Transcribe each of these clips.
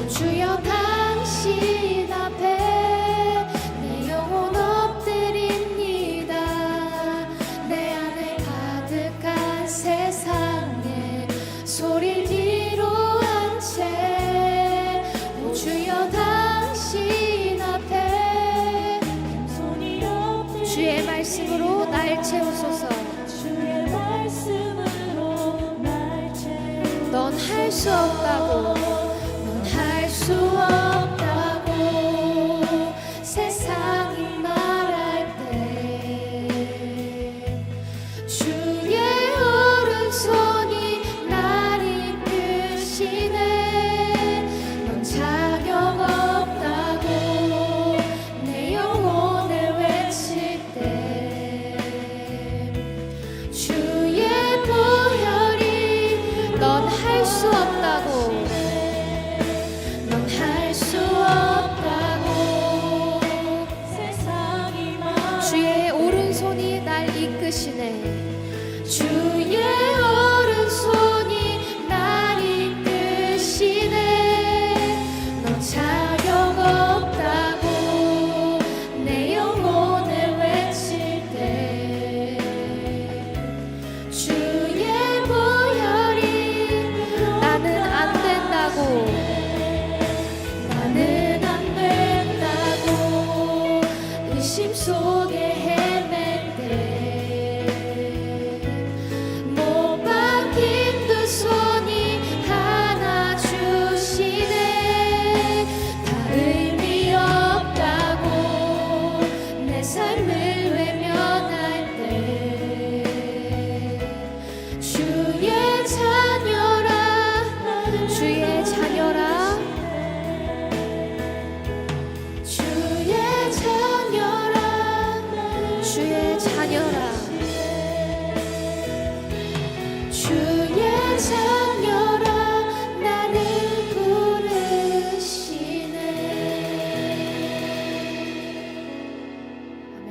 주여 당신 앞에 내 영혼 엎드립니다. 내 안에 가득한 세상에 소리 뒤로한 채 주여 당신 앞에 주의 말씀으로 날 채우소서. 넌 할 수 없다고, 넌 할 수 없다고 세상이 말할 때 주의 오른손이 날 이끄시네. 넌 자격 없다고 내 영혼을 외칠 때 주의 보혈이 넌 할 수 없다고, 넌 할 수 없다고 주의 오른손이 날 이끄시네. 주의 오른손이 날 이끄시네. 넌 자격 없다고 내 영혼을 외칠 때 주의 보혈이 나는 안 된다고, 나는 안 된다고 의심 속에 헤맬 때 못 박힌 두 손이 하나 주시네. 다 의미 없다고 내 삶을 외면할 때 주의 자녀라, 주의 자녀라, 주의 자녀라, 주의 자녀라, 주의 자녀라 나를 부르시네. 아멘.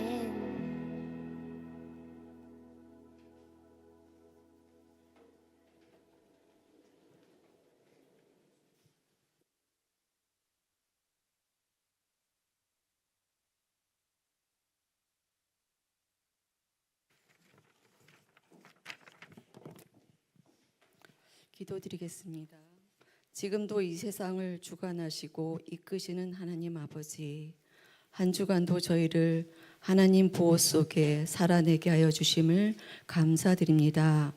기도드리겠습니다. 지금도 이 세상을 주관하시고 이끄시는 하나님 아버지, 한 주간도 저희를 하나님 보호 속에 살아내게 하여 주심을 감사드립니다.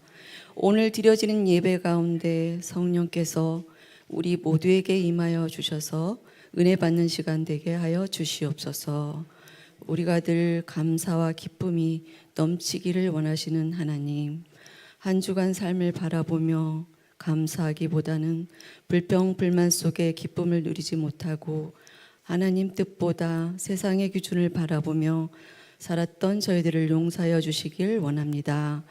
오늘 드려지는 예배 가운데 성령께서 우리 모두에게 임하여 주셔서 은혜 받는 시간 되게 하여 주시옵소서. 우리가 늘 감사와 기쁨이 넘치기를 원하시는 하나님, 한 주간 삶을 바라보며 감사하기보다는 불평불만 속에 기쁨을 누리지 못하고 하나님 뜻보다 세상의 기준을 바라보며 살았던 저희들을 용서하여 주시길 원합니다.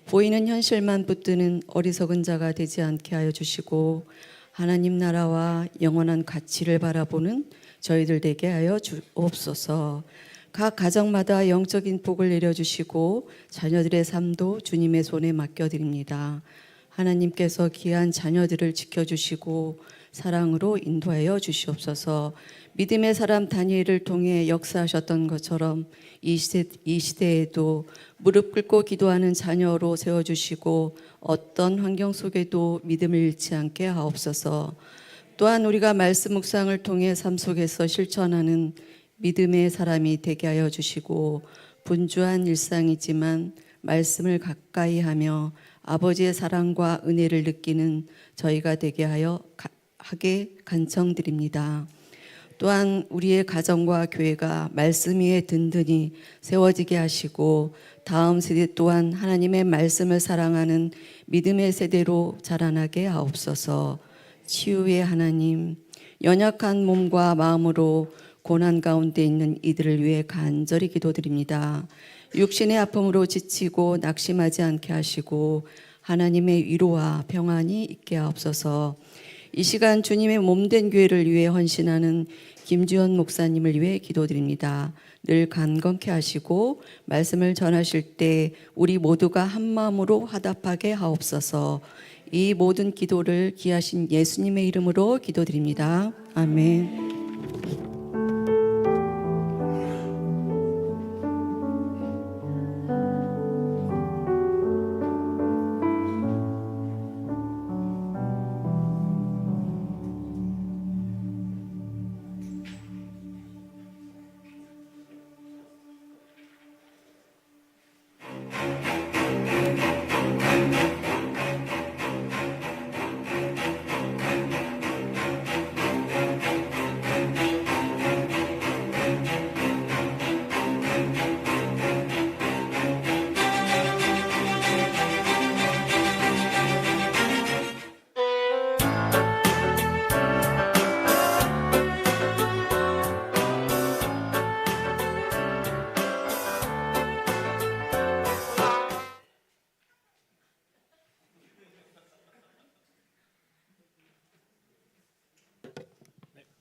보이는 현실만 붙드는 어리석은 자가 되지 않게 하여 주시고 하나님 나라와 영원한 가치를 바라보는 저희들 되게 하여 주옵소서. 각 가정마다 영적인 복을 내려주시고 자녀들의 삶도 주님의 손에 맡겨드립니다. 하나님께서 귀한 자녀들을 지켜주시고 사랑으로 인도하여 주시옵소서. 믿음의 사람 다니엘을 통해 역사하셨던 것처럼 이 시대에도 무릎 꿇고 기도하는 자녀로 세워주시고 어떤 환경 속에도 믿음을 잃지 않게 하옵소서. 또한 우리가 말씀 묵상을 통해 삶 속에서 실천하는 믿음의 사람이 되게 하여 주시고 분주한 일상이지만 말씀을 가까이 하며 아버지의 사랑과 은혜를 느끼는 저희가 되게 하게 간청드립니다. 또한 우리의 가정과 교회가 말씀 위에 든든히 세워지게 하시고 다음 세대 또한 하나님의 말씀을 사랑하는 믿음의 세대로 자라나게 하옵소서. 치유의 하나님, 연약한 몸과 마음으로 고난 가운데 있는 이들을 위해 간절히 기도드립니다. 육신의 아픔으로 지치고 낙심하지 않게 하시고 하나님의 위로와 평안이 있게 하옵소서. 이 시간 주님의 몸된 교회를 위해 헌신하는 김주현 목사님을 위해 기도드립니다. 늘 간건케 하시고 말씀을 전하실 때 우리 모두가 한 마음으로 화답하게 하옵소서. 이 모든 기도를 귀하신 예수님의 이름으로 기도드립니다. 아멘.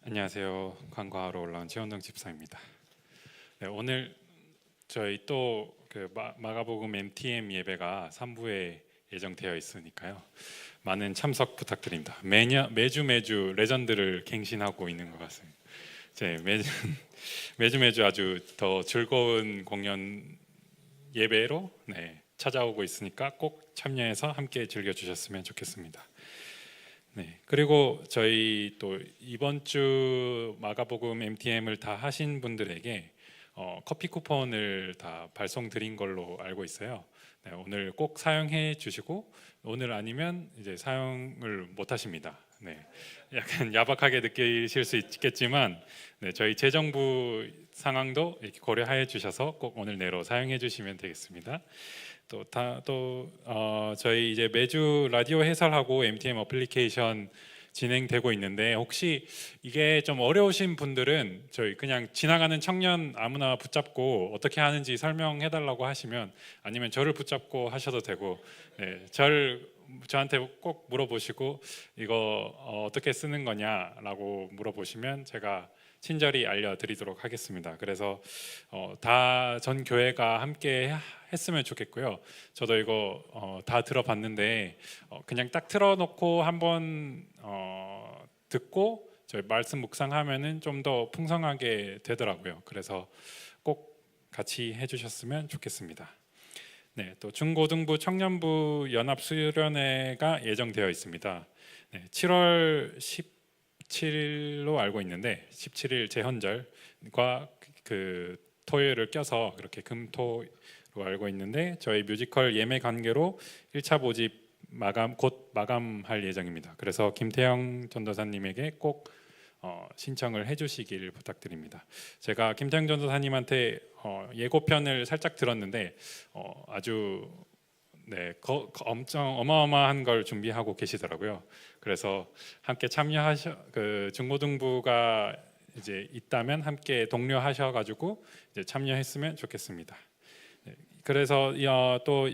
안녕하세요. 관과하러 올라온 최원동 집사입니다. 네, 오늘 저희 또 그 마가복음 MTM 예배가 3부에 예정되어 있으니까요. 많은 참석 부탁드립니다. 매주 레전드를 갱신하고 있는 것 같습니다. 매주 아주 더 즐거운 공연 예배로 찾아오고 있으니까 꼭 참여해서 함께 즐겨주셨으면 좋겠습니다. 네, 그리고 저희 또 이번 주 마가복음 MTM을 다 하신 분들에게 커피 쿠폰을 다 발송드린 걸로 알고 있어요. 네, 오늘 꼭 사용해 주시고 오늘 아니면 이제 사용을 못 하십니다. 네, 약간 야박하게 느끼실 수 있겠지만 저희 재정부 상황도 이렇게 고려해 주셔서 꼭 오늘 내로 사용해 주시면 되겠습니다. 저희 이제 매주 라디오 해설하고 MTM 어플리케이션 진행되고 있는데 혹시 이게 좀 어려우신 분들은 저희 그냥 지나가는 청년 아무나 붙잡고 어떻게 하는지 설명해 달라고 하시면 아니면 저를 붙잡고 하셔도 되고 저한테 꼭 물어보시고 이거 어떻게 쓰는 거냐라고 물어보시면 제가 친절히 알려드리도록 하겠습니다. 그래서 다 전 교회가 함께 했으면 좋겠고요. 저도 이거 다 들어봤는데 그냥 딱 틀어놓고 한번 듣고 저희 말씀 묵상하면은 좀 더 풍성하게 되더라고요. 그래서 꼭 같이 해주셨으면 좋겠습니다. 네, 또 중고등부 청년부 연합 수련회가 예정되어 있습니다. 7월 17일로 알고 있는데 17일 제헌절과 그 토요일을 껴서 그렇게 금토로 알고 있는데 저희 뮤지컬 예매 관계로 1차 모집 곧 마감할 예정입니다. 그래서 김태형 전도사님에게 꼭 신청을 해주시길 부탁드립니다. 제가 김태형 전도사님한테 예고편을 살짝 들었는데 아주 엄청 어마어마한 걸 준비하고 계시더라고요. 그래서 함께 그 중고등부가 이제 있다면 함께 독려하셔가지고 이제 참여했으면 좋겠습니다. 그래서 또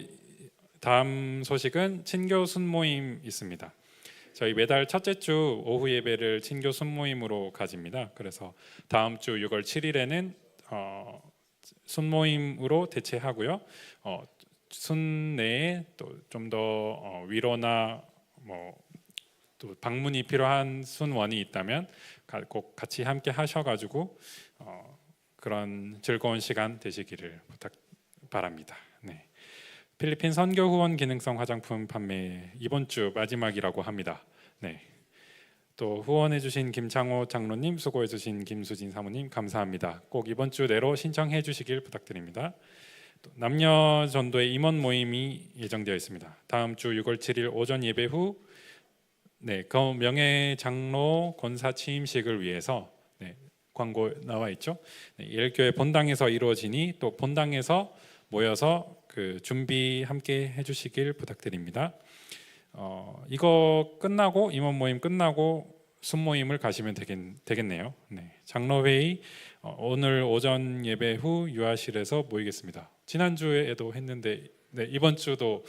다음 소식은 친교 순모임 있습니다. 저희 매달 첫째 주 오후 예배를 친교 순모임으로 가집니다. 그래서 다음 주 6월 7일에는 순모임으로 대체하고요. 순내에 또 좀 더 위로나 또 방문이 필요한 순원이 있다면 꼭 같이 함께 하셔가지고 그런 즐거운 시간 되시기를 바랍니다. 네. 필리핀 선교 후원 기능성 화장품 판매 이번 주 마지막이라고 합니다. 네. 또 후원해주신 김창호 장로님, 수고해주신 김수진 사모님 감사합니다. 꼭 이번 주 내로 신청해 주시길 부탁드립니다. 또 남녀 전도의 임원 모임이 예정되어 있습니다. 다음 주 6월 7일 오전 예배 후 명예 장로 권사 취임식을 위해서 광고 나와 있죠. 예일교회 본당에서 이루어지니 또 본당에서 모여서 그 준비 함께 해주시길 부탁드립니다. 이거 끝나고 임원 모임 끝나고 순모임을 가시면 되겠네요. 장로회의 오늘 오전 예배 후 유아실에서 모이겠습니다. 지난주에도 했는데 이번 주도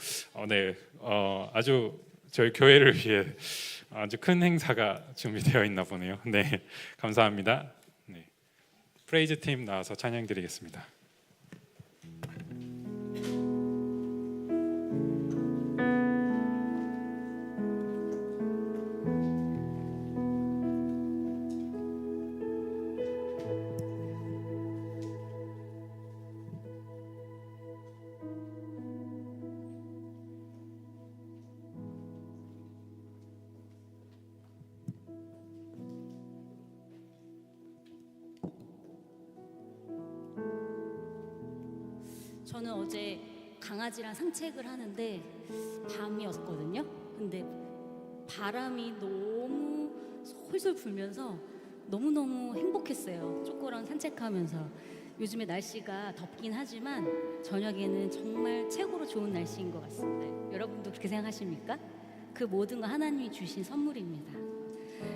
아주 저희 교회를 위해 아주 큰 행사가 준비되어 있나 보네요. 네, 감사합니다. 프레이즈 팀 나와서 찬양 드리겠습니다. 저는 어제 강아지랑 산책을 하는데 밤이었거든요. 근데 바람이 너무 솔솔 불면서 너무너무 행복했어요. 쪼꼬랑 산책하면서. 요즘에 날씨가 덥긴 하지만 저녁에는 정말 최고로 좋은 날씨인 것 같습니다. 여러분도 그렇게 생각하십니까? 그 모든 거 하나님이 주신 선물입니다.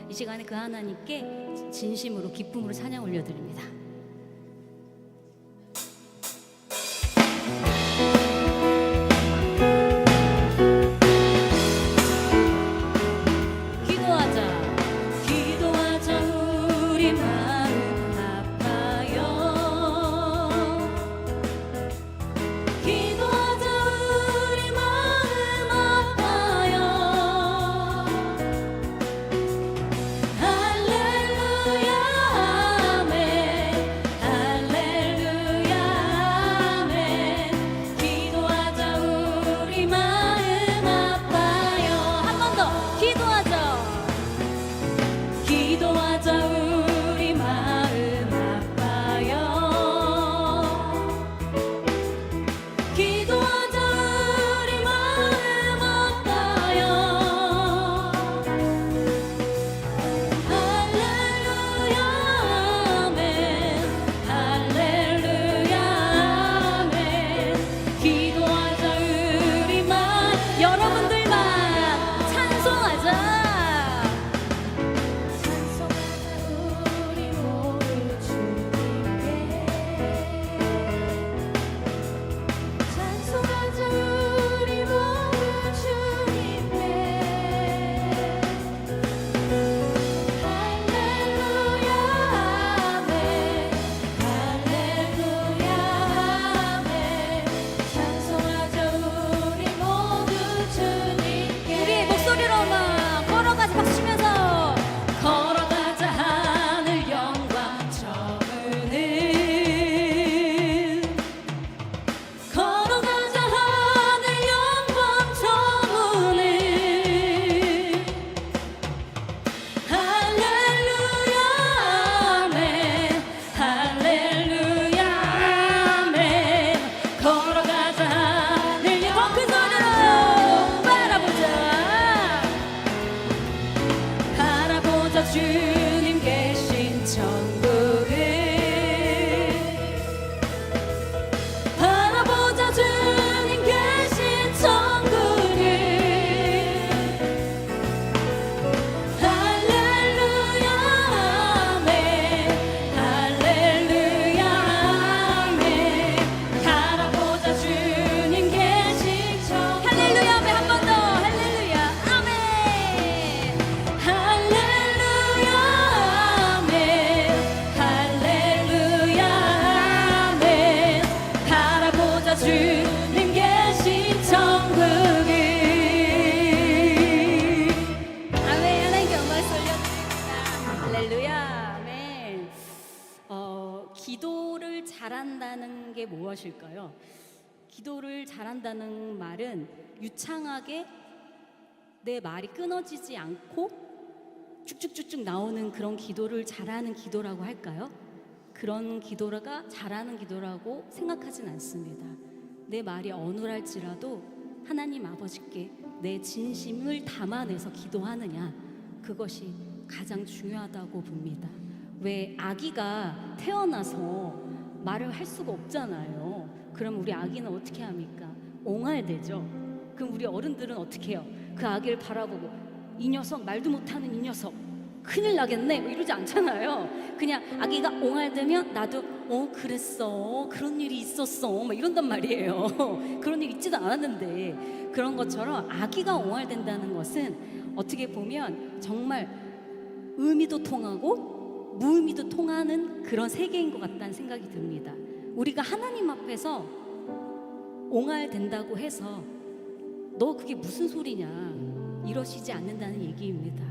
이 시간에 그 하나님께 진심으로 기쁨으로 찬양 올려드립니다. 기도하자 우리 마음 아파요. 기도하자 우리 마음 아파요. 할렐루야 아멘. 할렐루야 아멘. 기도하자 우리 마음 아파요. 한 번 더 기도하자 우리 마음 아파요. 기도하자 우리 마음 아파요. 할렐루야 아멘. 할렐루야 아멘. 기도하자 우리 마음. 여러분들만 찬송하자. 우리 모두 주님께 찬송하자 우리 모두 주님께 할렐루야 아멘. 할렐루야 아멘. 찬송하자 우리 모두 주님께. 우리 목소리로만 걸어가자 박수 치면서 걸어가자 하늘 영광 저무는 걸어가자 하늘 영광 저무는 할렐루야 아멘. 할렐루야 아멘. 걸어가자 하늘 영광 큰 소리로 바라보자. 바라보자 주님 계신 천국을. 바라보자 주님 계신 천국을. 할렐루야 아멘. 할렐루야 아멘. 바라보자 주님 계신 천국. 할렐루야 아멘. 한 번 더 할렐루야 아멘. 할렐루야 아멘. 할렐루야 아멘. 바라보자 주님 계신 천국을. 아멘. 하나님께 영광 돌려드립니다. 할렐루야 아멘. 기도를 잘한다는 게 무엇일까요? 기도를 잘한다는 말은 유창하게 내 말이 끊어지지 않고 쭉쭉쭉쭉 나오는 그런 기도를 잘하는 기도라고 할까요? 그런 기도가 잘하는 기도라고 생각하진 않습니다. 내 말이 어눌할지라도 하나님 아버지께 내 진심을 담아내서 기도하느냐, 그것이 가장 중요하다고 봅니다. 왜 아기가 태어나서 말을 할 수가 없잖아요. 그럼 우리 아기는 어떻게 합니까? 옹알대죠. 그럼 우리 어른들은 어떻게 해요? 그 아기를 바라보고 이 녀석 말도 못하는 이 녀석 큰일 나겠네 뭐 이러지 않잖아요. 그냥 아기가 옹알대면 나도 그랬어, 그런 일이 있었어 막 이런단 말이에요. 그런 일 있지도 않았는데. 그런 것처럼 아기가 옹알된다는 것은 어떻게 보면 정말 의미도 통하고 무의미도 통하는 그런 세계인 것 같다는 생각이 듭니다. 우리가 하나님 앞에서 옹알된다고 해서 너 그게 무슨 소리냐 이러시지 않는다는 얘기입니다.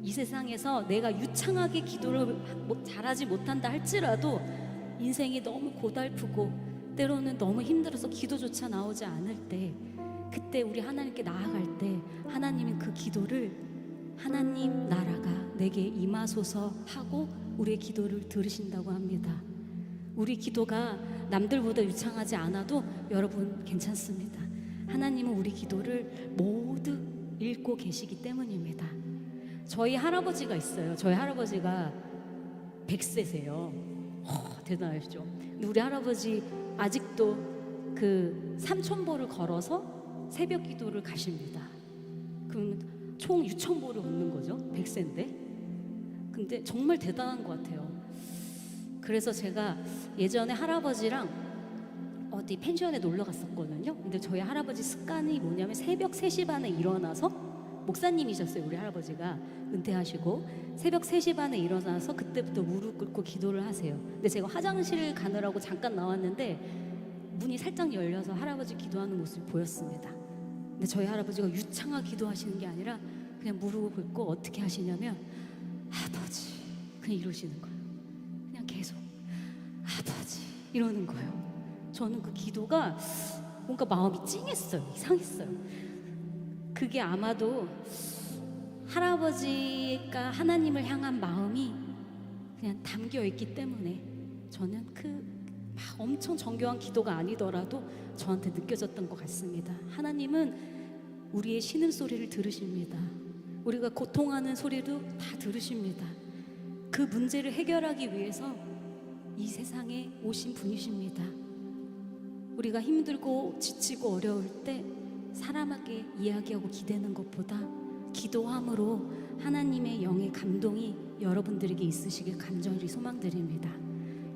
이 세상에서 내가 유창하게 기도를 잘하지 못한다 할지라도 인생이 너무 고달프고 때로는 너무 힘들어서 기도조차 나오지 않을 때, 그때 우리 하나님께 나아갈 때 하나님은 그 기도를 하나님 나라가 내게 임하소서 하고 우리의 기도를 들으신다고 합니다. 우리 기도가 남들보다 유창하지 않아도 여러분 괜찮습니다. 하나님은 우리 기도를 모두 읽고 계시기 때문입니다. 저희 할아버지가 있어요. 저희 할아버지가 100세세요. 대단하시죠? 근데 우리 할아버지 아직도 그 삼천보를 걸어서 새벽 기도를 가십니다. 그럼 총 6,000보를 걷는 거죠. 100세인데. 근데 정말 대단한 것 같아요. 그래서 제가 예전에 할아버지랑 어디 펜션에 놀러 갔었거든요. 근데 저희 할아버지 습관이 뭐냐면 새벽 3시 반에 일어나서, 목사님이셨어요. 우리 할아버지가 은퇴하시고 새벽 3시 반에 일어나서 그때부터 무릎 꿇고 기도를 하세요. 근데 제가 화장실 가느라고 잠깐 나왔는데 문이 살짝 열려서 할아버지 기도하는 모습이 보였습니다. 근데 저희 할아버지가 유창하게 기도하시는 게 아니라 그냥 무릎 꿇고 어떻게 하시냐면 아버지 그냥 이러시는 거예요. 그냥 계속 아버지 이러는 거예요. 저는 그 기도가 뭔가 마음이 찡했어요. 이상했어요. 그게 아마도 할아버지가 하나님을 향한 마음이 그냥 담겨 있기 때문에 저는 막 엄청 정교한 기도가 아니더라도 저한테 느껴졌던 것 같습니다. 하나님은 우리의 신음소리를 들으십니다. 우리가 고통하는 소리도 다 들으십니다. 그 문제를 해결하기 위해서 이 세상에 오신 분이십니다. 우리가 힘들고 지치고 어려울 때 사람에게 이야기하고 기대는 것보다 기도함으로 하나님의 영의 감동이 여러분들에게 있으시길 간절히 소망드립니다.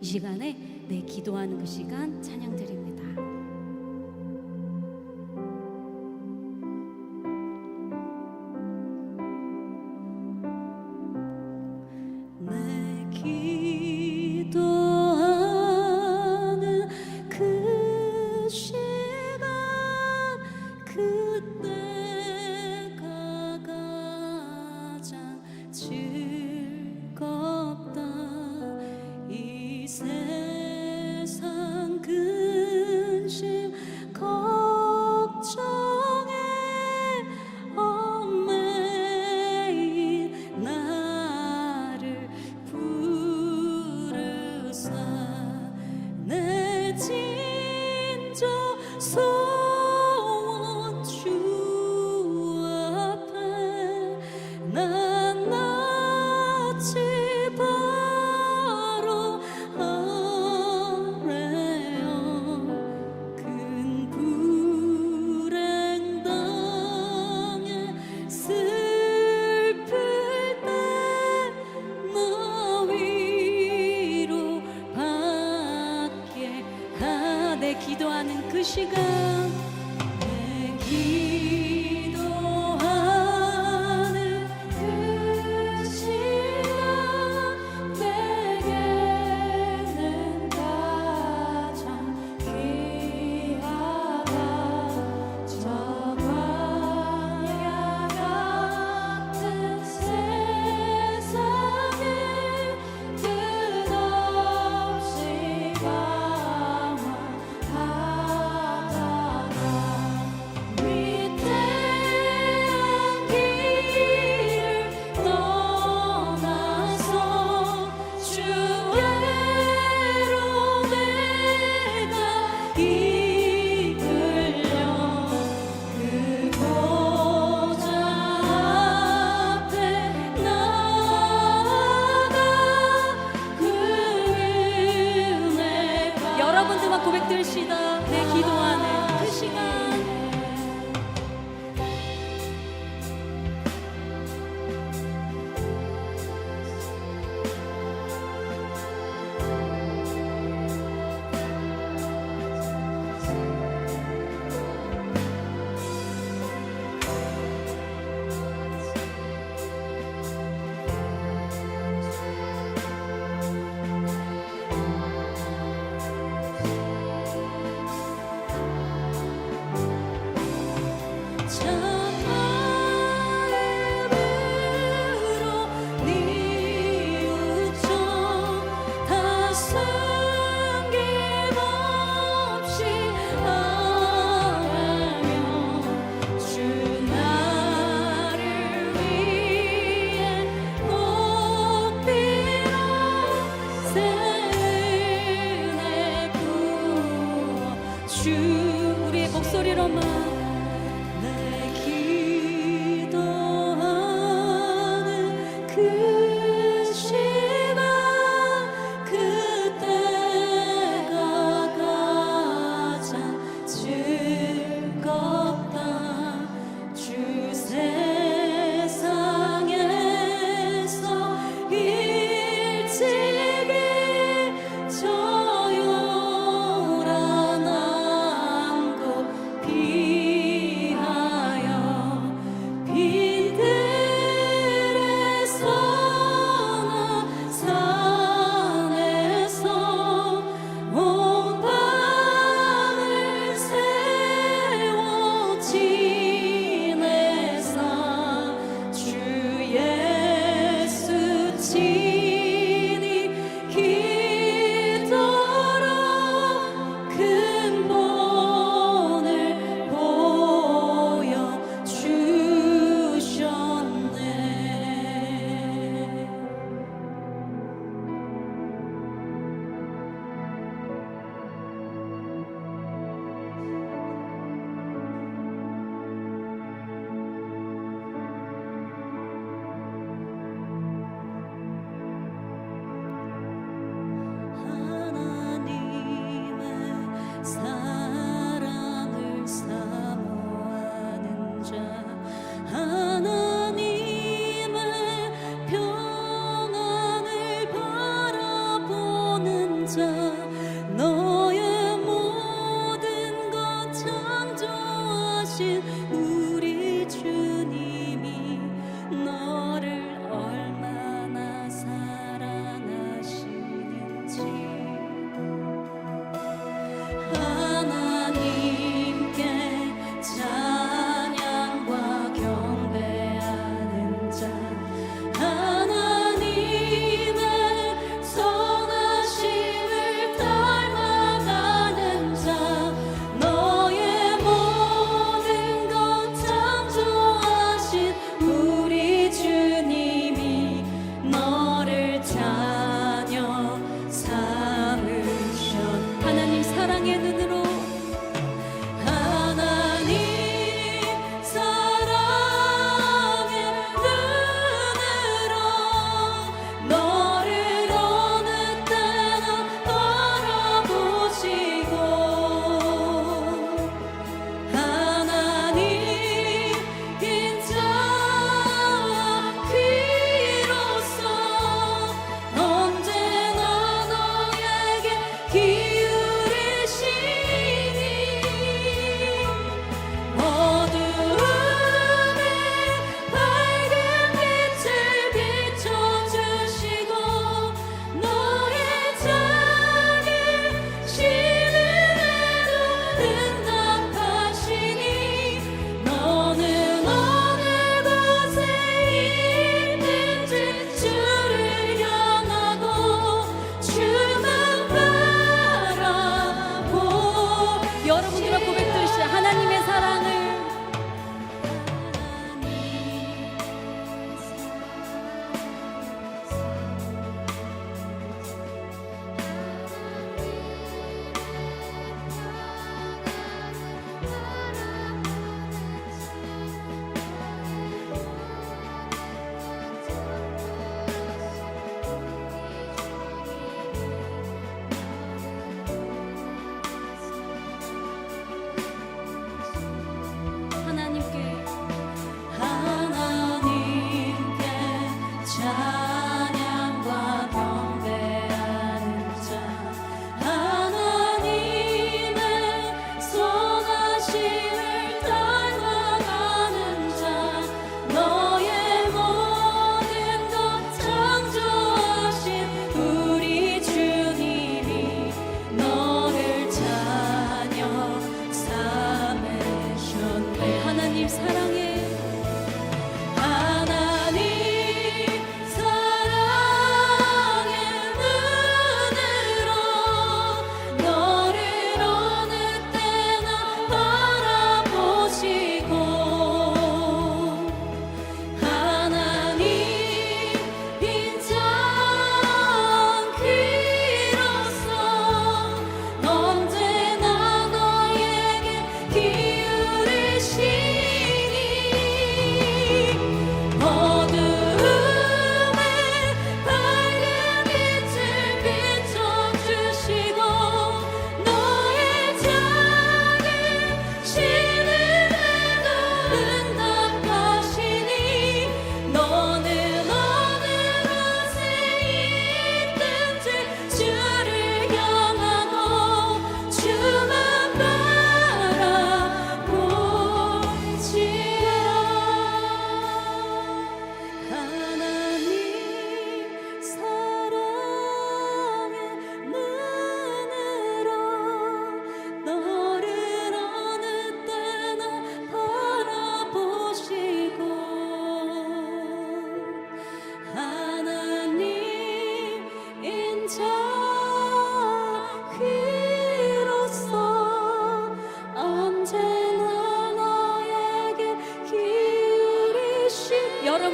이 시간에 내 기도하는 그 시간 찬양드립니다. 내 기도하는 그 시간 그때가 가장 즐겁다. 이 세상 근심 걱정에 얽매인 나를 부르사 내 진저 소원 주 앞에 난 낯이 바로 아래요. 큰 불행 당해 슬플 때 너 위로 받게 내 기도하는 그 시간 내 기도하는 그 시간 내게는 가장 귀하다. 저 광야 같은 세상을 끝없이 방황하다가 위태한 길을 떠나서 주께로 내가 이끌려 그 보좌 앞에 나아가 그 은혜가 여러분들만 고백 들으시다. 내 기도하는 그 시간 그때가 가장 즐겁다. 주 세상에서 일찍이 저 요란한 곳 피하여 빈들에서 나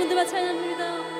여러분들만 찬양합니다.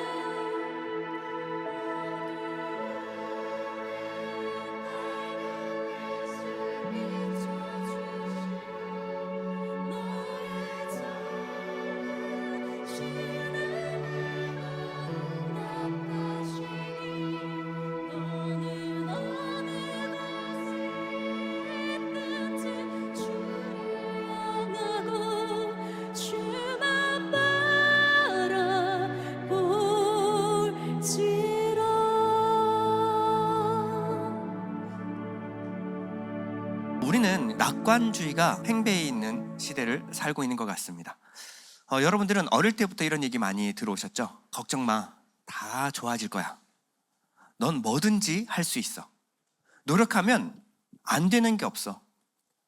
우리는 낙관주의가 팽배해 있는 시대를 살고 있는 것 같습니다. 여러분들은 어릴 때부터 이런 얘기 많이 들어오셨죠? 걱정 마, 다 좋아질 거야. 넌 뭐든지 할 수 있어. 노력하면 안 되는 게 없어.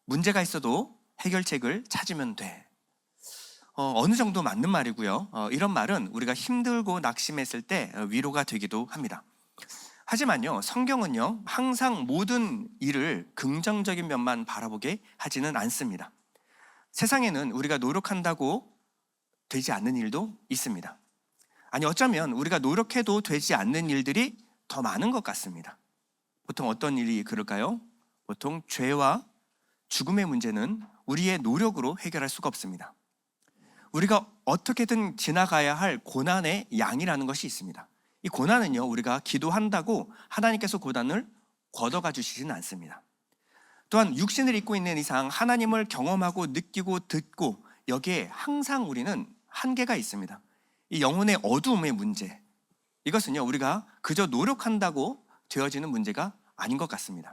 문제가 있어도 해결책을 찾으면 돼. 어느 정도 맞는 말이고요. 이런 말은 우리가 힘들고 낙심했을 때 위로가 되기도 합니다. 하지만요, 성경은요, 항상 모든 일을 긍정적인 면만 바라보게 하지는 않습니다. 세상에는 우리가 노력한다고 되지 않는 일도 있습니다. 아니, 어쩌면 우리가 노력해도 되지 않는 일들이 더 많은 것 같습니다. 보통 어떤 일이 그럴까요? 보통 죄와 죽음의 문제는 우리의 노력으로 해결할 수가 없습니다. 우리가 어떻게든 지나가야 할 고난의 양이라는 것이 있습니다. 이 고난은요, 우리가 기도한다고 하나님께서 고난을 걷어가 주시지는 않습니다. 또한 육신을 입고 있는 이상 하나님을 경험하고 느끼고 듣고 여기에 항상 우리는 한계가 있습니다. 이 영혼의 어두움의 문제, 이것은요, 우리가 그저 노력한다고 되어지는 문제가 아닌 것 같습니다.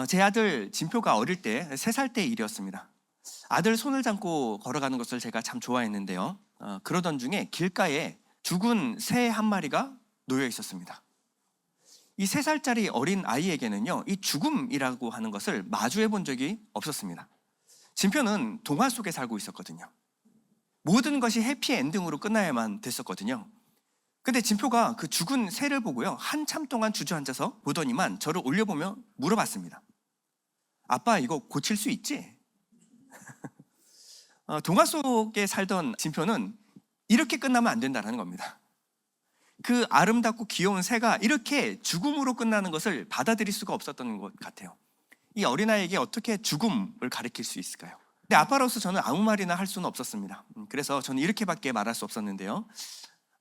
제 아들 진표가 어릴 때 3살 때 일이었습니다. 아들 손을 잡고 걸어가는 것을 제가 참 좋아했는데요, 그러던 중에 길가에 죽은 새 한 마리가 놓여 있었습니다. 이 3살짜리 어린 아이에게는요, 이 죽음이라고 하는 것을 마주해 본 적이 없었습니다. 진표는 동화 속에 살고 있었거든요. 모든 것이 해피엔딩으로 끝나야만 됐었거든요. 근데 진표가 그 죽은 새를 보고요, 한참 동안 주저앉아서 보더니만 저를 올려보며 물어봤습니다. 아빠, 이거 고칠 수 있지? 동화 속에 살던 진표는 이렇게 끝나면 안 된다는 겁니다. 그 아름답고 귀여운 새가 이렇게 죽음으로 끝나는 것을 받아들일 수가 없었던 것 같아요. 이 어린아이에게 어떻게 죽음을 가르칠 수 있을까요? 근데 아빠로서 저는 아무 말이나 할 수는 없었습니다. 그래서 저는 이렇게밖에 말할 수 없었는데요.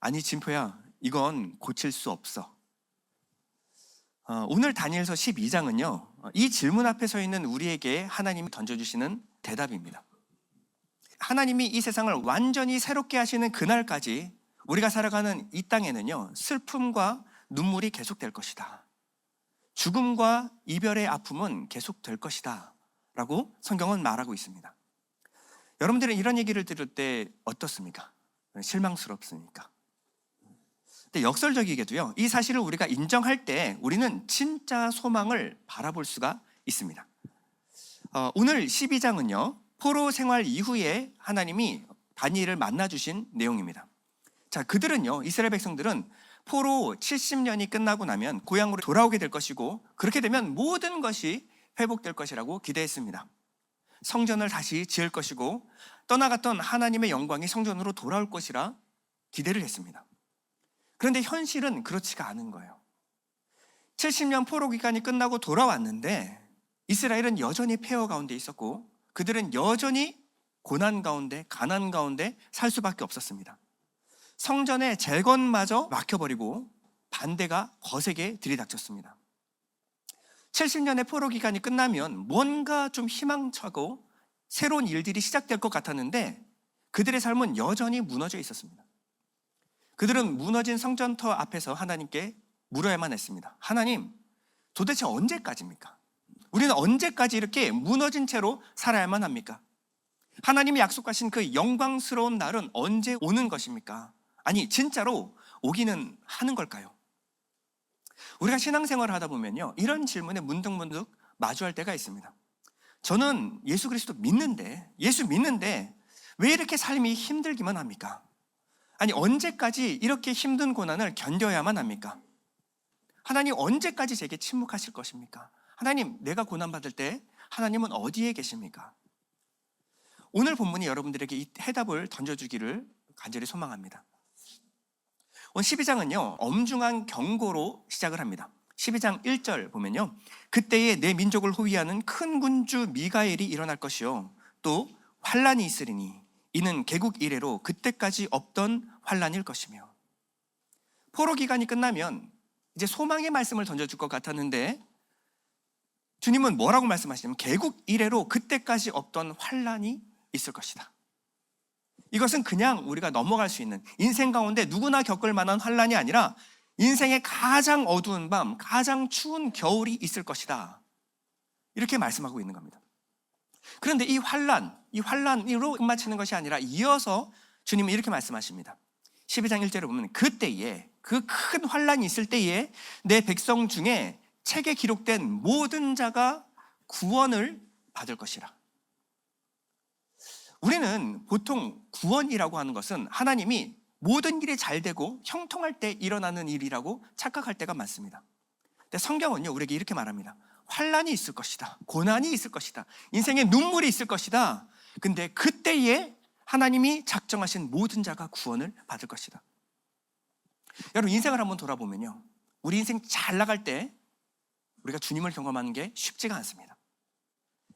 아니, 진표야, 이건 고칠 수 없어. 오늘 다니엘서 12장은요, 이 질문 앞에 서 있는 우리에게 하나님이 던져주시는 대답입니다. 하나님이 이 세상을 완전히 새롭게 하시는 그날까지 우리가 살아가는 이 땅에는요, 슬픔과 눈물이 계속될 것이다. 죽음과 이별의 아픔은 계속될 것이다 라고 성경은 말하고 있습니다. 여러분들은 이런 얘기를 들을 때 어떻습니까? 실망스럽습니까? 근데 역설적이게도요, 이 사실을 우리가 인정할 때 우리는 진짜 소망을 바라볼 수가 있습니다. 오늘 12장은요, 포로 생활 이후에 하나님이 다니엘을 만나주신 내용입니다. 자, 그들은요, 이스라엘 백성들은 포로 70년이 끝나고 나면 고향으로 돌아오게 될 것이고, 그렇게 되면 모든 것이 회복될 것이라고 기대했습니다. 성전을 다시 지을 것이고, 떠나갔던 하나님의 영광이 성전으로 돌아올 것이라 기대를 했습니다. 그런데 현실은 그렇지가 않은 거예요. 70년 포로 기간이 끝나고 돌아왔는데 이스라엘은 여전히 폐허 가운데 있었고, 그들은 여전히 고난 가운데, 가난 가운데 살 수밖에 없었습니다. 성전의 재건마저 막혀버리고 반대가 거세게 들이닥쳤습니다. 70년의 포로 기간이 끝나면 뭔가 좀 희망차고 새로운 일들이 시작될 것 같았는데 그들의 삶은 여전히 무너져 있었습니다. 그들은 무너진 성전터 앞에서 하나님께 물어야만 했습니다. 하나님, 도대체 언제까지입니까? 우리는 언제까지 이렇게 무너진 채로 살아야만 합니까? 하나님이 약속하신 그 영광스러운 날은 언제 오는 것입니까? 아니, 진짜로 오기는 하는 걸까요? 우리가 신앙생활을 하다 보면요, 이런 질문에 문득문득 마주할 때가 있습니다. 저는 예수 그리스도 믿는데, 예수 믿는데 왜 이렇게 삶이 힘들기만 합니까? 아니, 언제까지 이렇게 힘든 고난을 견뎌야만 합니까? 하나님, 언제까지 제게 침묵하실 것입니까? 하나님, 내가 고난받을 때 하나님은 어디에 계십니까? 오늘 본문이 여러분들에게 이 해답을 던져주기를 간절히 소망합니다. 오늘 12장은요 엄중한 경고로 시작을 합니다. 12장 1절 보면요, 그때에 내 민족을 호위하는 큰 군주 미가엘이 일어날 것이요 또 환란이 있으리니 이는 개국 이래로 그때까지 없던 환란일 것이며. 포로 기간이 끝나면 이제 소망의 말씀을 던져줄 것 같았는데 주님은 뭐라고 말씀하시냐면 개국 이래로 그때까지 없던 환란이 있을 것이다. 이것은 그냥 우리가 넘어갈 수 있는, 인생 가운데 누구나 겪을 만한 환란이 아니라 인생의 가장 어두운 밤, 가장 추운 겨울이 있을 것이다. 이렇게 말씀하고 있는 겁니다. 그런데 이 환란으로 끝마치는 것이 아니라 이어서 주님은 이렇게 말씀하십니다. 12장 1절에 보면 그때에, 그 큰 환란이 있을 때에 내 백성 중에 책에 기록된 모든 자가 구원을 받을 것이라. 우리는 보통 구원이라고 하는 것은 하나님이 모든 일이 잘 되고 형통할 때 일어나는 일이라고 착각할 때가 많습니다. 근데 성경은요 우리에게 이렇게 말합니다. 환란이 있을 것이다. 고난이 있을 것이다. 인생에 눈물이 있을 것이다. 근데 그때에 하나님이 작정하신 모든 자가 구원을 받을 것이다. 여러분, 인생을 한번 돌아보면요, 우리 인생 잘 나갈 때 우리가 주님을 경험하는 게 쉽지가 않습니다.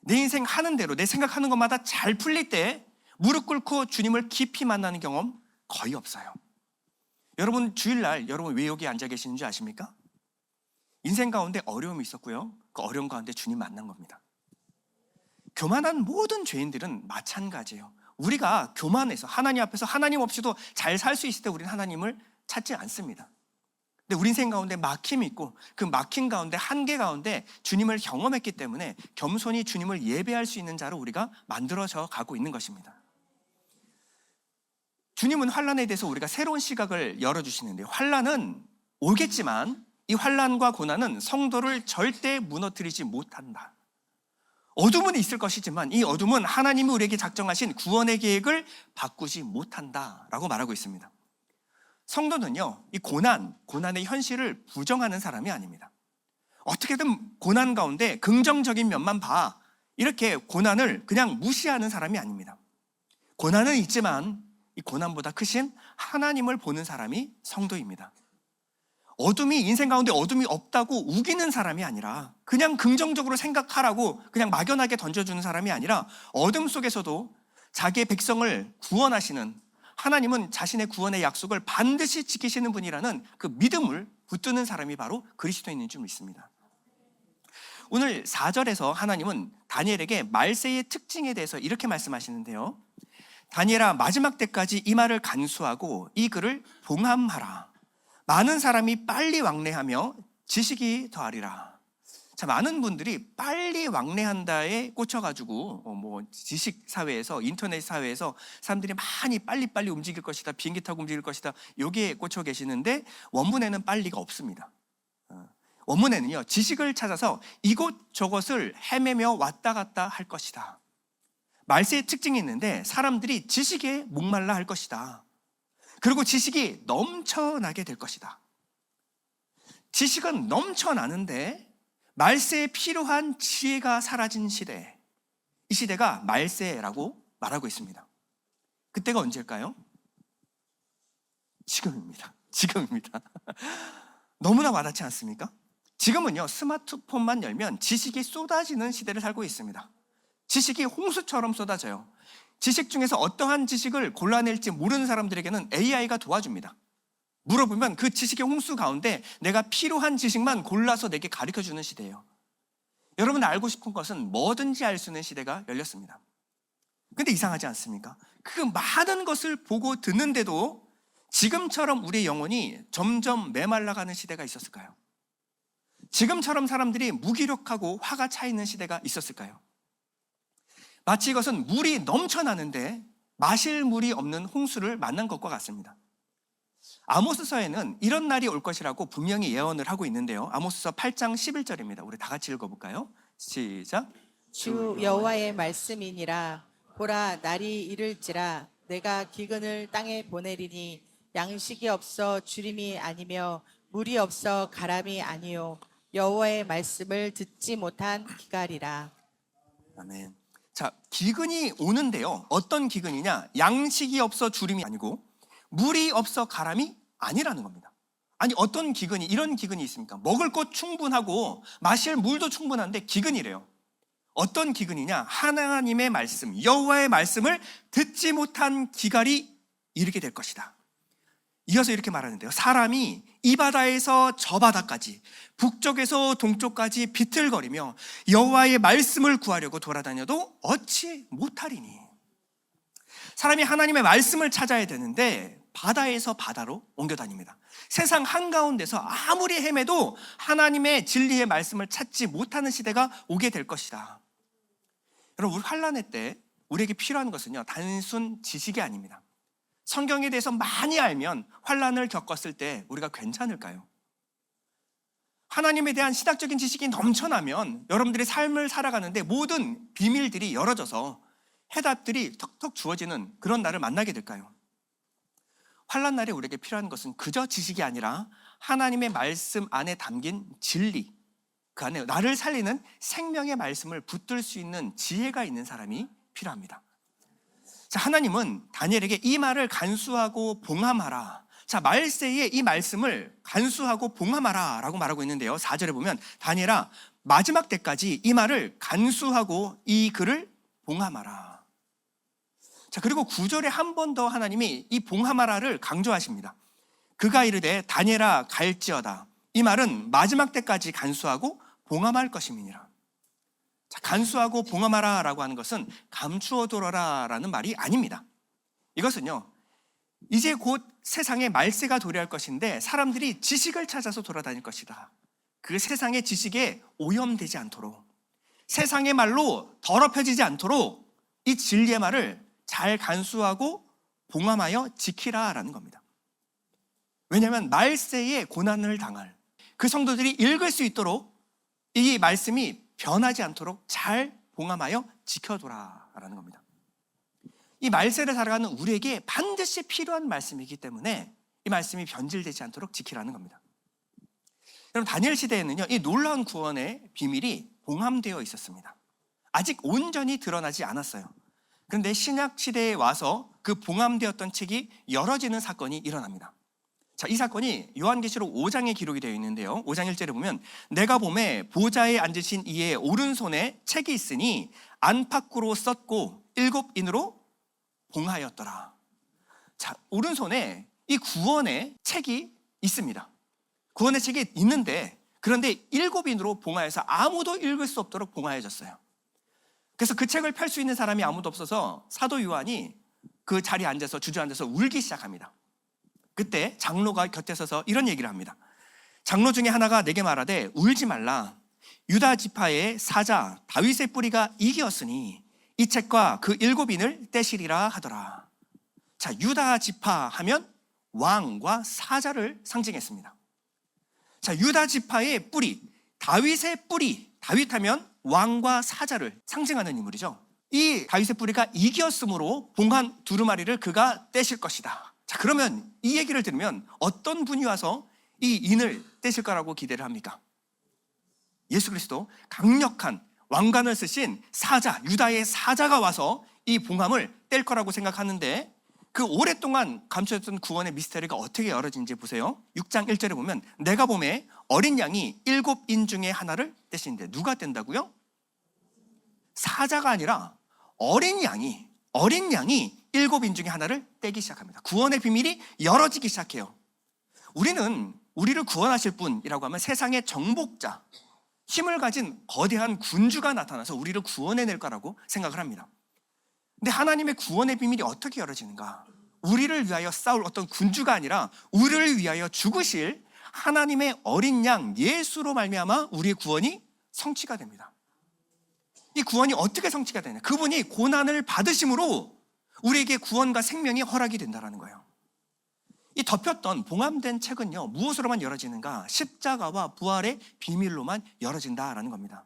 내 인생 하는 대로, 내 생각하는 것마다 잘 풀릴 때 무릎 꿇고 주님을 깊이 만나는 경험 거의 없어요. 여러분, 주일날 여러분 왜 여기 앉아 계시는지 아십니까? 인생 가운데 어려움이 있었고요, 그 어려움 가운데 주님 만난 겁니다. 교만한 모든 죄인들은 마찬가지예요. 우리가 교만해서 하나님 앞에서 하나님 없이도 잘 살 수 있을 때 우리는 하나님을 찾지 않습니다. 근데 우리 인생 가운데 막힘이 있고 그 막힘 가운데, 한계 가운데 주님을 경험했기 때문에 겸손히 주님을 예배할 수 있는 자로 우리가 만들어져 가고 있는 것입니다. 주님은 환란에 대해서 우리가 새로운 시각을 열어주시는데요, 환란은 오겠지만 이 환란과 고난은 성도를 절대 무너뜨리지 못한다. 어둠은 있을 것이지만 이 어둠은 하나님이 우리에게 작정하신 구원의 계획을 바꾸지 못한다라고 말하고 있습니다. 성도는요, 이 고난의 현실을 부정하는 사람이 아닙니다. 어떻게든 고난 가운데 긍정적인 면만 봐, 이렇게 고난을 그냥 무시하는 사람이 아닙니다. 고난은 있지만 이 고난보다 크신 하나님을 보는 사람이 성도입니다. 어둠이, 인생 가운데 어둠이 없다고 우기는 사람이 아니라, 그냥 긍정적으로 생각하라고 그냥 막연하게 던져주는 사람이 아니라, 어둠 속에서도 자기의 백성을 구원하시는 하나님은 자신의 구원의 약속을 반드시 지키시는 분이라는 그 믿음을 붙드는 사람이 바로 그리스도인인 줄 믿습니다. 오늘 4절에서 하나님은 다니엘에게 말세의 특징에 대해서 이렇게 말씀하시는데요, 다니엘아, 마지막 때까지 이 말을 간수하고 이 글을 봉함하라. 많은 사람이 빨리 왕래하며 지식이 더하리라. 자, 많은 분들이 빨리 왕래한다에 꽂혀가지고 지식 사회에서, 인터넷 사회에서 사람들이 많이 빨리빨리 움직일 것이다, 비행기 타고 움직일 것이다, 여기에 꽂혀 계시는데 원문에는 빨리가 없습니다. 원문에는요, 지식을 찾아서 이곳저곳을 헤매며 왔다 갔다 할 것이다. 말세의 특징이 있는데 사람들이 지식에 목말라 할 것이다. 그리고 지식이 넘쳐나게 될 것이다. 지식은 넘쳐나는데 말세에 필요한 지혜가 사라진 시대, 이 시대가 말세라고 말하고 있습니다. 그때가 언제일까요? 지금입니다. 너무나 와닿지 않습니까? 지금은요, 스마트폰만 열면 지식이 쏟아지는 시대를 살고 있습니다. 지식이 홍수처럼 쏟아져요. 지식 중에서 어떠한 지식을 골라낼지 모르는 사람들에게는 AI가 도와줍니다. 물어보면 그 지식의 홍수 가운데 내가 필요한 지식만 골라서 내게 가르쳐주는 시대예요. 여러분, 알고 싶은 것은 뭐든지 알 수 있는 시대가 열렸습니다. 근데 이상하지 않습니까? 그 많은 것을 보고 듣는데도 지금처럼 우리의 영혼이 점점 메말라가는 시대가 있었을까요? 지금처럼 사람들이 무기력하고 화가 차 있는 시대가 있었을까요? 마치 이것은 물이 넘쳐나는데 마실 물이 없는 홍수를 만난 것과 같습니다. 아모스서에는 이런 날이 올 것이라고 분명히 예언을 하고 있는데요, 아모스서 8장 11절입니다. 우리 다 같이 읽어볼까요? 시작. 주 여호와의 말씀이니라. 보라, 날이 이를지라. 내가 기근을 땅에 보내리니 양식이 없어 주림이 아니며 물이 없어 가람이 아니요 여호와의 말씀을 듣지 못한 기갈이라. 아멘. 자, 기근이 오는데요, 어떤 기근이냐? 양식이 없어 주림이 아니고 물이 없어 가람이 아니라는 겁니다. 아니 어떤 기근이, 이런 기근이 있습니까? 먹을 것 충분하고 마실 물도 충분한데 기근이래요. 어떤 기근이냐? 하나님의 말씀, 여호와의 말씀을 듣지 못한 기갈이 이르게 될 것이다. 이어서 이렇게 말하는데요, 사람이 이 바다에서 저 바다까지, 북쪽에서 동쪽까지 비틀거리며 여호와의 말씀을 구하려고 돌아다녀도 얻지 못하리니. 사람이 하나님의 말씀을 찾아야 되는데 바다에서 바다로 옮겨 다닙니다. 세상 한가운데서 아무리 헤매도 하나님의 진리의 말씀을 찾지 못하는 시대가 오게 될 것이다. 여러분, 우리 환난의 때 우리에게 필요한 것은요, 단순 지식이 아닙니다. 성경에 대해서 많이 알면 환난을 겪었을 때 우리가 괜찮을까요? 하나님에 대한 신학적인 지식이 넘쳐나면 여러분들의 삶을 살아가는데 모든 비밀들이 열어져서 해답들이 턱턱 주어지는 그런 날을 만나게 될까요? 환난 날에 우리에게 필요한 것은 그저 지식이 아니라 하나님의 말씀 안에 담긴 진리, 그 안에 나를 살리는 생명의 말씀을 붙들 수 있는 지혜가 있는 사람이 필요합니다. 자, 하나님은 다니엘에게 이 말을 간수하고 봉함하라. 자, 말세에 이 말씀을 간수하고 봉함하라 라고 말하고 있는데요, 4절에 보면 다니엘아, 마지막 때까지 이 말을 간수하고 이 글을 봉함하라. 자, 그리고 9절에 한 번 더 하나님이 이 봉함하라를 강조하십니다. 그가 이르되 다니엘아 갈지어다. 이 말은 마지막 때까지 간수하고 봉함할 것임이니라. 자, 간수하고 봉함하라 라고 하는 것은 감추어두어라 라는 말이 아닙니다. 이것은요, 이제 곧 세상에 말세가 도래할 것인데 사람들이 지식을 찾아서 돌아다닐 것이다. 그 세상의 지식에 오염되지 않도록, 세상의 말로 더럽혀지지 않도록 이 진리의 말을 잘 간수하고 봉함하여 지키라 라는 겁니다. 왜냐하면 말세에 고난을 당할 그 성도들이 읽을 수 있도록 이 말씀이 변하지 않도록 잘 봉함하여 지켜둬라 라는 겁니다. 이 말세를 살아가는 우리에게 반드시 필요한 말씀이기 때문에 이 말씀이 변질되지 않도록 지키라는 겁니다. 여러분, 다니엘 시대에는요, 이 놀라운 구원의 비밀이 봉함되어 있었습니다. 아직 온전히 드러나지 않았어요. 그런데 신약 시대에 와서 그 봉함되었던 책이 열어지는 사건이 일어납니다. 자, 이 사건이 요한계시록 5장에 기록이 되어 있는데요, 5장 1절에 보면 내가 보매 보좌에 앉으신 이의 오른손에 책이 있으니 안팎으로 썼고 7인으로 봉하였더라. 자, 오른손에 이 구원의 책이 있습니다. 구원의 책이 있는데, 그런데 7인으로 봉하여서 아무도 읽을 수 없도록 봉하여졌어요. 그래서 그 책을 펼 수 있는 사람이 아무도 없어서 사도 요한이 그 자리에 앉아서 주저앉아서 울기 시작합니다. 그때 장로가 곁에 서서 이런 얘기를 합니다. 장로 중에 하나가 내게 말하되 울지 말라. 유다 지파의 사자 다윗의 뿌리가 이기었으니 이 책과 그 7인을 떼시리라 하더라. 자, 유다 지파 하면 왕과 사자를 상징했습니다. 자, 유다 지파의 뿌리, 다윗의 뿌리, 다윗 하면 왕과 사자를 상징하는 인물이죠. 이 다윗의 뿌리가 이기었으므로 봉한 두루마리를 그가 떼실 것이다. 자, 그러면 이 얘기를 들으면 어떤 분이 와서 이 인을 떼실 거라고 기대를 합니까? 예수 그리스도, 강력한 왕관을 쓰신 사자, 유다의 사자가 와서 이 봉함을 뗄 거라고 생각하는데, 그 오랫동안 감춰졌던 구원의 미스터리가 어떻게 열어진지 보세요. 6장 1절에 보면 내가 보매 어린 양이 7인 중에 하나를 떼시는데, 누가 뗀다고요? 사자가 아니라 어린 양이 7인 중에 하나를 떼기 시작합니다. 구원의 비밀이 열어지기 시작해요. 우리를 구원하실 분이라고 하면 세상의 정복자, 힘을 가진 거대한 군주가 나타나서 우리를 구원해낼 거라고 생각을 합니다. 근데 하나님의 구원의 비밀이 어떻게 열어지는가? 우리를 위하여 싸울 어떤 군주가 아니라 우리를 위하여 죽으실 하나님의 어린 양 예수로 말미암아 우리의 구원이 성취가 됩니다. 이 구원이 어떻게 성취가 되냐? 그분이 고난을 받으심으로 우리에게 구원과 생명이 허락이 된다는 거예요. 이 덮였던 봉함된 책은요, 무엇으로만 열어지는가? 십자가와 부활의 비밀로만 열어진다라는 겁니다.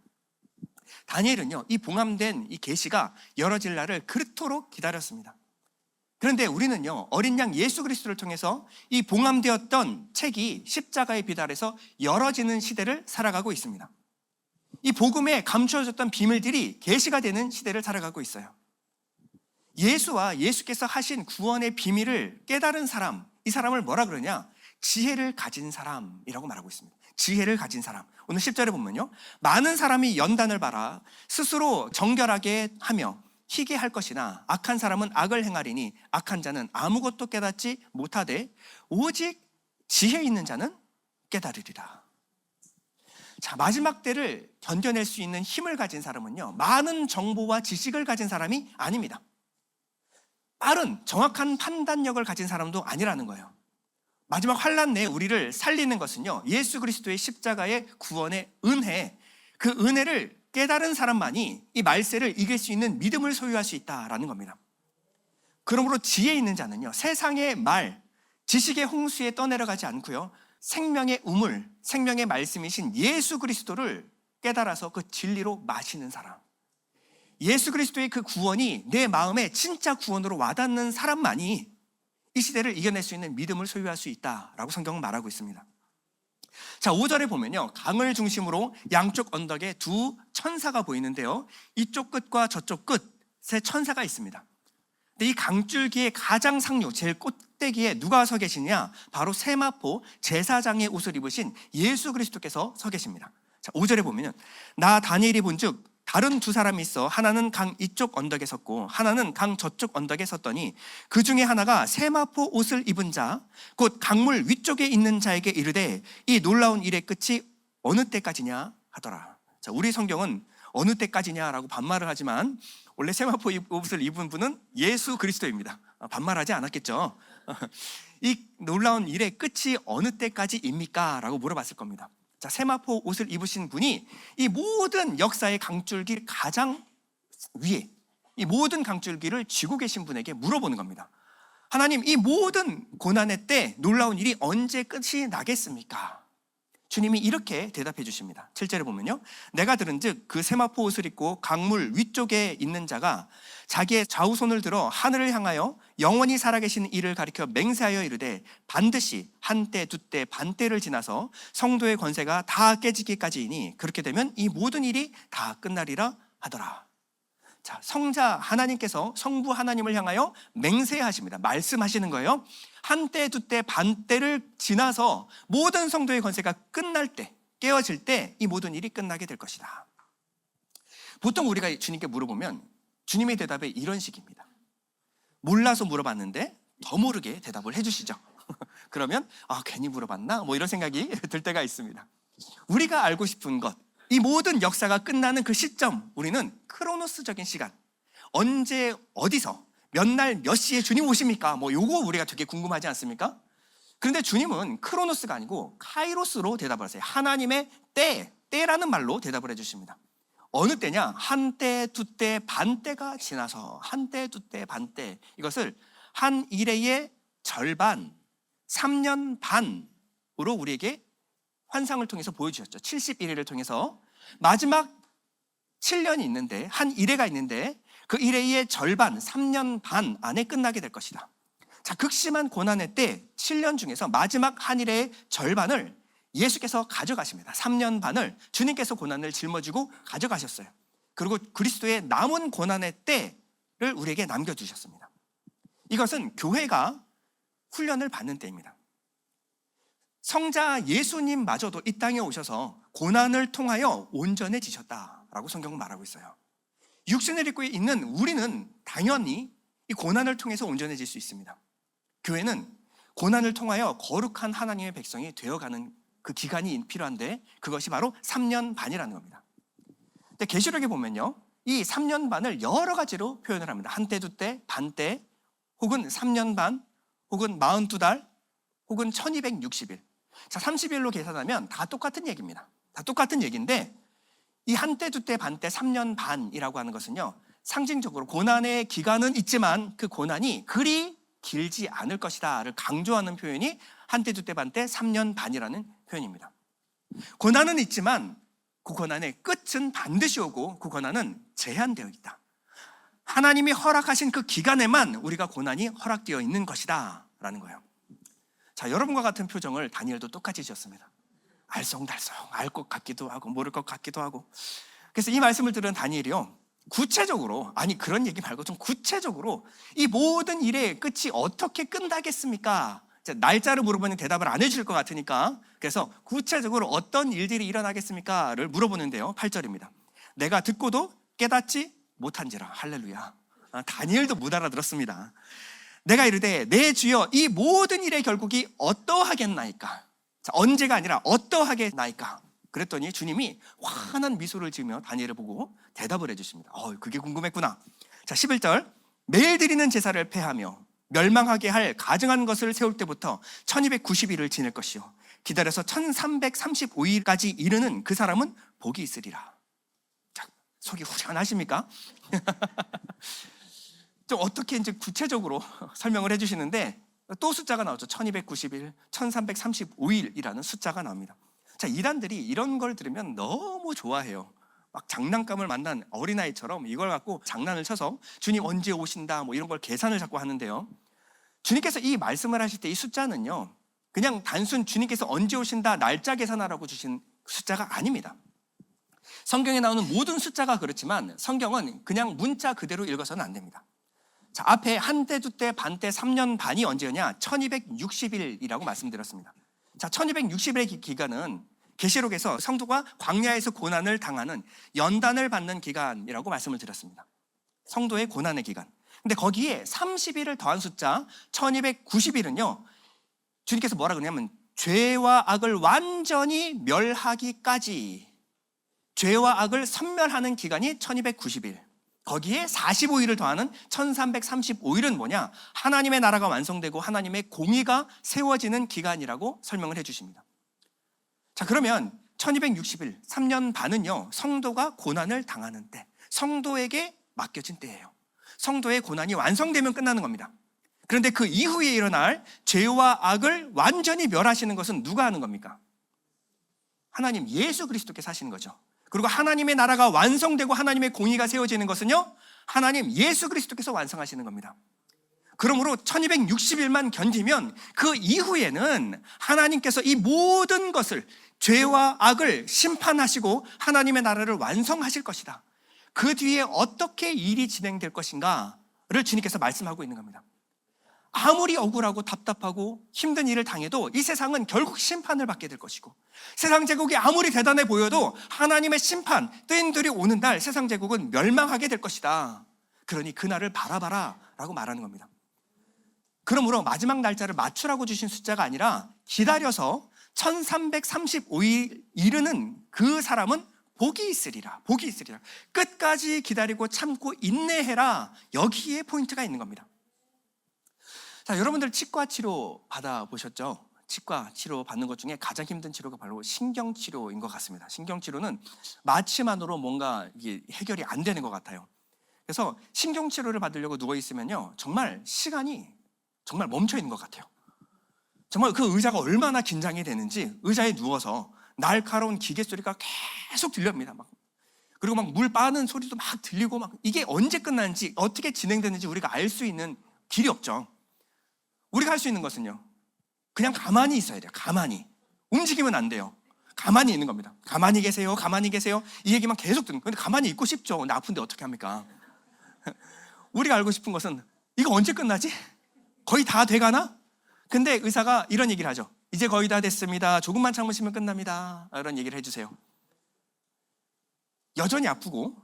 다니엘은요, 이 봉함된 이 계시가 열어질 날을 그토록 기다렸습니다. 그런데 우리는요, 어린 양 예수 그리스도를 통해서 이 봉함되었던 책이 십자가의 빛 아래서 열어지는 시대를 살아가고 있습니다. 이 복음에 감추어졌던 비밀들이 계시가 되는 시대를 살아가고 있어요. 예수와 예수께서 하신 구원의 비밀을 깨달은 사람, 이 사람을 뭐라 그러냐? 지혜를 가진 사람이라고 말하고 있습니다. 지혜를 가진 사람. 오늘 10절에 보면요, 많은 사람이 연단을 받아 스스로 정결하게 하며 희게 할 것이나 악한 사람은 악을 행하리니 악한 자는 아무것도 깨닫지 못하되 오직 지혜 있는 자는 깨달으리라. 자, 마지막 때를 견뎌낼 수 있는 힘을 가진 사람은요, 많은 정보와 지식을 가진 사람이 아닙니다. 빠른 정확한 판단력을 가진 사람도 아니라는 거예요. 마지막 환난 내에 우리를 살리는 것은요, 예수 그리스도의 십자가의 구원의 은혜, 그 은혜를 깨달은 사람만이 이 말세를 이길 수 있는 믿음을 소유할 수 있다라는 겁니다. 그러므로 지혜 있는 자는요, 세상의 말, 지식의 홍수에 떠내려가지 않고요, 생명의 우물, 생명의 말씀이신 예수 그리스도를 깨달아서 그 진리로 마시는 사람, 예수 그리스도의 그 구원이 내 마음에 진짜 구원으로 와닿는 사람만이 이 시대를 이겨낼 수 있는 믿음을 소유할 수 있다라고 성경은 말하고 있습니다. 자, 5절에 보면요, 강을 중심으로 양쪽 언덕에 두 천사가 보이는데요, 이쪽 끝과 저쪽 끝에 천사가 있습니다. 근데 이 강줄기의 가장 상류, 제일 꼭대기에 누가 서 계시냐? 바로 세마포 제사장의 옷을 입으신 예수 그리스도께서 서 계십니다. 자, 5절에 보면은 나 다니엘이 본즉 다른 두 사람이 있어 하나는 강 이쪽 언덕에 섰고 하나는 강 저쪽 언덕에 섰더니 그 중에 하나가 세마포 옷을 입은 자 곧 강물 위쪽에 있는 자에게 이르되 이 놀라운 일의 끝이 어느 때까지냐 하더라. 자, 우리 성경은 어느 때까지냐라고 반말을 하지만 원래 세마포 옷을 입은 분은 예수 그리스도입니다. 반말하지 않았겠죠. 이 놀라운 일의 끝이 어느 때까지입니까? 라고 물어봤을 겁니다. 자, 세마포 옷을 입으신 분이 이 모든 역사의 강줄기 가장 위에 이 모든 강줄기를 쥐고 계신 분에게 물어보는 겁니다. 하나님, 이 모든 고난의 때 놀라운 일이 언제 끝이 나겠습니까? 주님이 이렇게 대답해 주십니다. 7절에 보면요, 내가 들은즉 그 세마포 옷을 입고 강물 위쪽에 있는 자가 자기의 좌우손을 들어 하늘을 향하여 영원히 살아계신 이를 가리켜 맹세하여 이르되 반드시 한때 두때 반때를 지나서 성도의 권세가 다 깨지기까지이니 그렇게 되면 이 모든 일이 다 끝나리라 하더라. 자, 성자 하나님께서 성부 하나님을 향하여 맹세하십니다. 말씀하시는 거예요. 한때 두때 반때를 지나서 모든 성도의 권세가 끝날 때, 깨어질 때 이 모든 일이 끝나게 될 것이다. 보통 우리가 주님께 물어보면 주님의 대답이 이런 식입니다. 몰라서 물어봤는데 더 모르게 대답을 해주시죠. 그러면 괜히 물어봤나? 뭐 이런 생각이 들 때가 있습니다. 우리가 알고 싶은 것, 이 모든 역사가 끝나는 그 시점, 우리는 크로노스적인 시간, 언제 어디서 몇 날 몇 시에 주님 오십니까? 뭐 요거 우리가 되게 궁금하지 않습니까? 그런데 주님은 크로노스가 아니고 카이로스로 대답을 하세요. 하나님의 때라는 말로 대답을 해주십니다. 어느 때냐? 한때, 두때, 반때가 지나서 한때, 두때, 반때, 이것을 한 일의 절반, 3년 반으로 우리에게 환상을 통해서 보여주셨죠. 71회를 통해서 마지막 7년이 있는데, 한 일회가 있는데 그 일회의 절반, 3년 반 안에 끝나게 될 것이다. 자, 극심한 고난의 때 7년 중에서 마지막 한 일회의 절반을 예수께서 가져가십니다. 3년 반을 주님께서 고난을 짊어지고 가져가셨어요. 그리고 그리스도의 남은 고난의 때를 우리에게 남겨주셨습니다. 이것은 교회가 훈련을 받는 때입니다. 성자 예수님마저도 이 땅에 오셔서 고난을 통하여 온전해지셨다라고 성경은 말하고 있어요. 육신을 입고 있는 우리는 당연히 이 고난을 통해서 온전해질 수 있습니다. 교회는 고난을 통하여 거룩한 하나님의 백성이 되어가는 그 기간이 필요한데 그것이 바로 3년 반이라는 겁니다. 근데 계시록에 보면요, 이 3년 반을 여러 가지로 표현을 합니다. 한때, 두때, 반때, 혹은 3년 반, 혹은 42달, 혹은 1260일. 자, 30일로 계산하면 다 똑같은 얘기입니다. 다 똑같은 얘기인데 이 한때, 두때, 반때, 3년 반이라고 하는 것은요, 상징적으로 고난의 기간은 있지만 그 고난이 그리 길지 않을 것이다를 강조하는 표현이 한때, 두때, 반때, 3년 반이라는 표현입니다. 고난은 있지만 그 고난의 끝은 반드시 오고 그 고난은 제한되어 있다. 하나님이 허락하신 그 기간에만 우리가 고난이 허락되어 있는 것이다 라는 거예요. 자, 여러분과 같은 표정을 다니엘도 똑같이 지었습니다. 알쏭달쏭 알 것 같기도 하고 모를 것 같기도 하고. 그래서 이 말씀을 들은 다니엘이요, 구체적으로, 아니 그런 얘기 말고 좀 구체적으로 이 모든 일의 끝이 어떻게 끝나겠습니까? 날짜를 물어보면 대답을 안 해주실 것 같으니까, 그래서 구체적으로 어떤 일들이 일어나겠습니까? 를 물어보는데요. 8절입니다. 내가 듣고도 깨닫지 못한지라. 할렐루야. 다니엘도 못 알아들었습니다. 내가 이르되 내 주여 이 모든 일의 결국이 어떠하겠나이까? 자, 언제가 아니라 어떠하겠나이까? 그랬더니 주님이 환한 미소를 지으며 다니엘을 보고 대답을 해주십니다. 그게 궁금했구나. 자, 11절. 매일 드리는 제사를 폐하며 멸망하게 할 가증한 것을 세울 때부터 1290일을 지낼 것이요 기다려서 1335일까지 이르는 그 사람은 복이 있으리라. 자, 속이 후련하십니까? 좀 어떻게 이제 구체적으로 설명을 해주시는데 또 숫자가 나오죠. 1290일, 1335일이라는 숫자가 나옵니다. 자, 이단들이 이런 걸 들으면 너무 좋아해요. 막 장난감을 만난 어린아이처럼 이걸 갖고 장난을 쳐서 주님 언제 오신다 뭐 이런 걸 계산을 자꾸 하는데요. 주님께서 이 말씀을 하실 때 이 숫자는요, 그냥 단순 주님께서 언제 오신다 날짜 계산하라고 주신 숫자가 아닙니다. 성경에 나오는 모든 숫자가 그렇지만 성경은 그냥 문자 그대로 읽어서는 안 됩니다. 자, 앞에 한 때, 두 때, 반 때, 3년 반이 언제였냐? 1260일이라고 말씀드렸습니다. 자, 1260일의 기간은 계시록에서 성도가 광야에서 고난을 당하는 연단을 받는 기간이라고 말씀을 드렸습니다. 성도의 고난의 기간. 근데 거기에 30일을 더한 숫자 1290일은요, 주님께서 뭐라 그러냐면 죄와 악을 완전히 멸하기까지, 죄와 악을 섬멸하는 기간이 1290일. 거기에 45일을 더하는 1335일은 뭐냐? 하나님의 나라가 완성되고 하나님의 공의가 세워지는 기간이라고 설명을 해주십니다. 자, 그러면 1260일, 3년 반은요, 성도가 고난을 당하는 때, 성도에게 맡겨진 때예요. 성도의 고난이 완성되면 끝나는 겁니다. 그런데 그 이후에 일어날 죄와 악을 완전히 멸하시는 것은 누가 하는 겁니까? 하나님 예수 그리스도께서 하시는 거죠. 그리고 하나님의 나라가 완성되고 하나님의 공의가 세워지는 것은요, 하나님 예수 그리스도께서 완성하시는 겁니다. 그러므로 1260일만 견디면 그 이후에는 하나님께서 이 모든 것을, 죄와 악을 심판하시고 하나님의 나라를 완성하실 것이다. 그 뒤에 어떻게 일이 진행될 것인가를 주님께서 말씀하고 있는 겁니다. 아무리 억울하고 답답하고 힘든 일을 당해도 이 세상은 결국 심판을 받게 될 것이고, 세상 제국이 아무리 대단해 보여도 하나님의 심판, 뜨인들이 오는 날 세상 제국은 멸망하게 될 것이다. 그러니 그날을 바라봐라 라고 말하는 겁니다. 그러므로 마지막 날짜를 맞추라고 주신 숫자가 아니라 기다려서 1335일 이르는 그 사람은 복이 있으리라. 복이 있으리라. 끝까지 기다리고 참고 인내해라. 여기에 포인트가 있는 겁니다. 자, 여러분들 치과 치료 받아보셨죠? 치과 치료 받는 것 중에 가장 힘든 치료가 바로 신경치료인 것 같습니다. 신경치료는 마취만으로 뭔가 이게 해결이 안 되는 것 같아요. 그래서 신경치료를 받으려고 누워있으면요, 정말 시간이 정말 멈춰 있는 것 같아요. 정말 그 의자가 얼마나 긴장이 되는지 의자에 누워서 날카로운 기계 소리가 계속 들립니다. 그리고 막 물 빠는 소리도 막 들리고, 막 이게 언제 끝나는지 어떻게 진행되는지 우리가 알 수 있는 길이 없죠. 우리가 할 수 있는 것은요, 그냥 가만히 있어야 돼요. 가만히. 움직이면 안 돼요. 가만히 있는 겁니다. 가만히 계세요. 가만히 계세요. 이 얘기만 계속 듣는 거예요. 근데 가만히 있고 싶죠. 근데 아픈데 어떻게 합니까? 우리가 알고 싶은 것은 이거 언제 끝나지? 거의 다 돼가나? 근데 의사가 이런 얘기를 하죠. 이제 거의 다 됐습니다. 조금만 참으시면 끝납니다. 이런 얘기를 해주세요. 여전히 아프고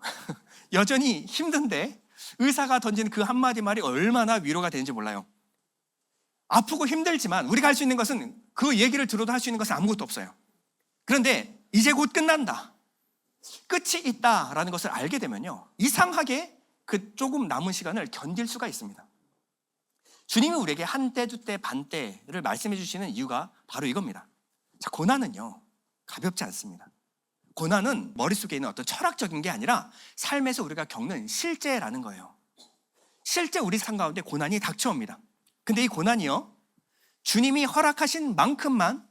여전히 힘든데 의사가 던지는 그 한마디 말이 얼마나 위로가 되는지 몰라요. 아프고 힘들지만 우리가 할 수 있는 것은, 그 얘기를 들어도 할 수 있는 것은 아무것도 없어요. 그런데 이제 곧 끝난다, 끝이 있다라는 것을 알게 되면요, 이상하게 그 조금 남은 시간을 견딜 수가 있습니다. 주님이 우리에게 한 때, 두 때, 반 때를 말씀해 주시는 이유가 바로 이겁니다. 자, 고난은요, 가볍지 않습니다. 고난은 머릿속에 있는 어떤 철학적인 게 아니라 삶에서 우리가 겪는 실제라는 거예요. 실제 우리 삶 가운데 고난이 닥쳐옵니다. 근데 이 고난이요, 주님이 허락하신 만큼만,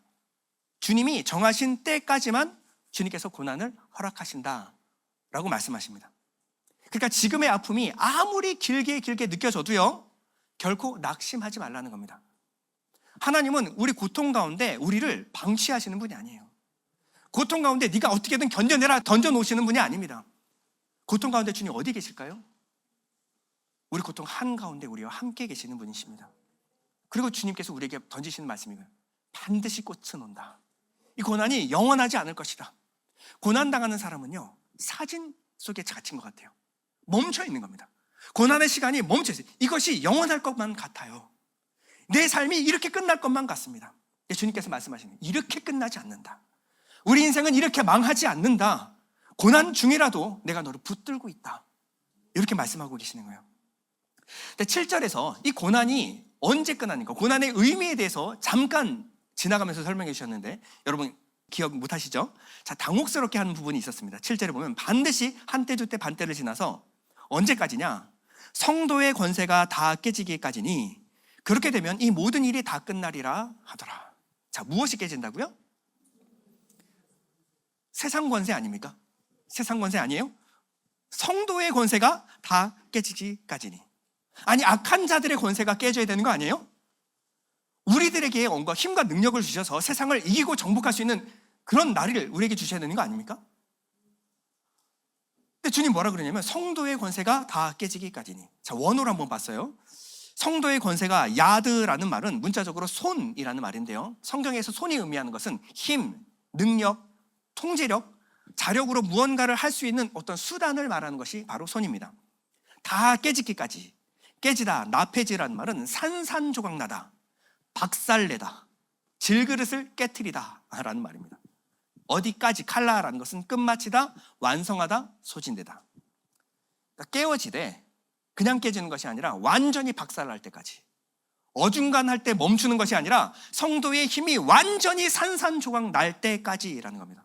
주님이 정하신 때까지만 주님께서 고난을 허락하신다라고 말씀하십니다. 그러니까 지금의 아픔이 아무리 길게 느껴져도요, 결코 낙심하지 말라는 겁니다. 하나님은 우리 고통 가운데 우리를 방치하시는 분이 아니에요. 고통 가운데 네가 어떻게든 견뎌내라 던져놓으시는 분이 아닙니다. 고통 가운데 주님 어디 계실까요? 우리 고통 한가운데 우리와 함께 계시는 분이십니다. 그리고 주님께서 우리에게 던지시는 말씀이에요. 반드시 꽃은 온다. 이 고난이 영원하지 않을 것이다. 고난당하는 사람은요, 사진 속에 갇힌 것 같아요. 멈춰 있는 겁니다. 고난의 시간이 멈춰 있어요. 이것이 영원할 것만 같아요. 내 삶이 이렇게 끝날 것만 같습니다. 주님께서 말씀하시는, 이렇게 끝나지 않는다. 우리 인생은 이렇게 망하지 않는다. 고난 중이라도 내가 너를 붙들고 있다. 이렇게 말씀하고 계시는 거예요. 근데 7절에서 이 고난이 언제 끝나는가, 고난의 의미에 대해서 잠깐 지나가면서 설명해 주셨는데 여러분 기억 못 하시죠? 자, 당혹스럽게 하는 부분이 있었습니다. 7절에 보면 반드시 한때 두때 반때를 지나서 언제까지냐? 성도의 권세가 다 깨지기까지니 그렇게 되면 이 모든 일이 다 끝나리라 하더라. 자, 무엇이 깨진다고요? 세상 권세 아닙니까? 세상 권세 아니에요? 성도의 권세가 다 깨지기까지니. 아니, 악한 자들의 권세가 깨져야 되는 거 아니에요? 우리들에게 온갖 힘과 능력을 주셔서 세상을 이기고 정복할 수 있는 그런 날을 우리에게 주셔야 되는 거 아닙니까? 근데 주님 뭐라 그러냐면 성도의 권세가 다 깨지기까지니. 자, 원어로 한번 봤어요. 성도의 권세가 야드라는 말은 문자적으로 손이라는 말인데요, 성경에서 손이 의미하는 것은 힘, 능력, 통제력, 자력으로 무언가를 할 수 있는 어떤 수단을 말하는 것이 바로 손입니다. 다 깨지기까지. 깨지다, 나폐지라는 말은 산산조각나다, 박살내다, 질그릇을 깨트리다 라는 말입니다. 어디까지, 칼라라는 것은 끝마치다, 완성하다, 소진되다. 그러니까 깨어지되 그냥 깨지는 것이 아니라 완전히 박살날 때까지, 어중간할 때 멈추는 것이 아니라 성도의 힘이 완전히 산산조각 날 때까지라는 겁니다.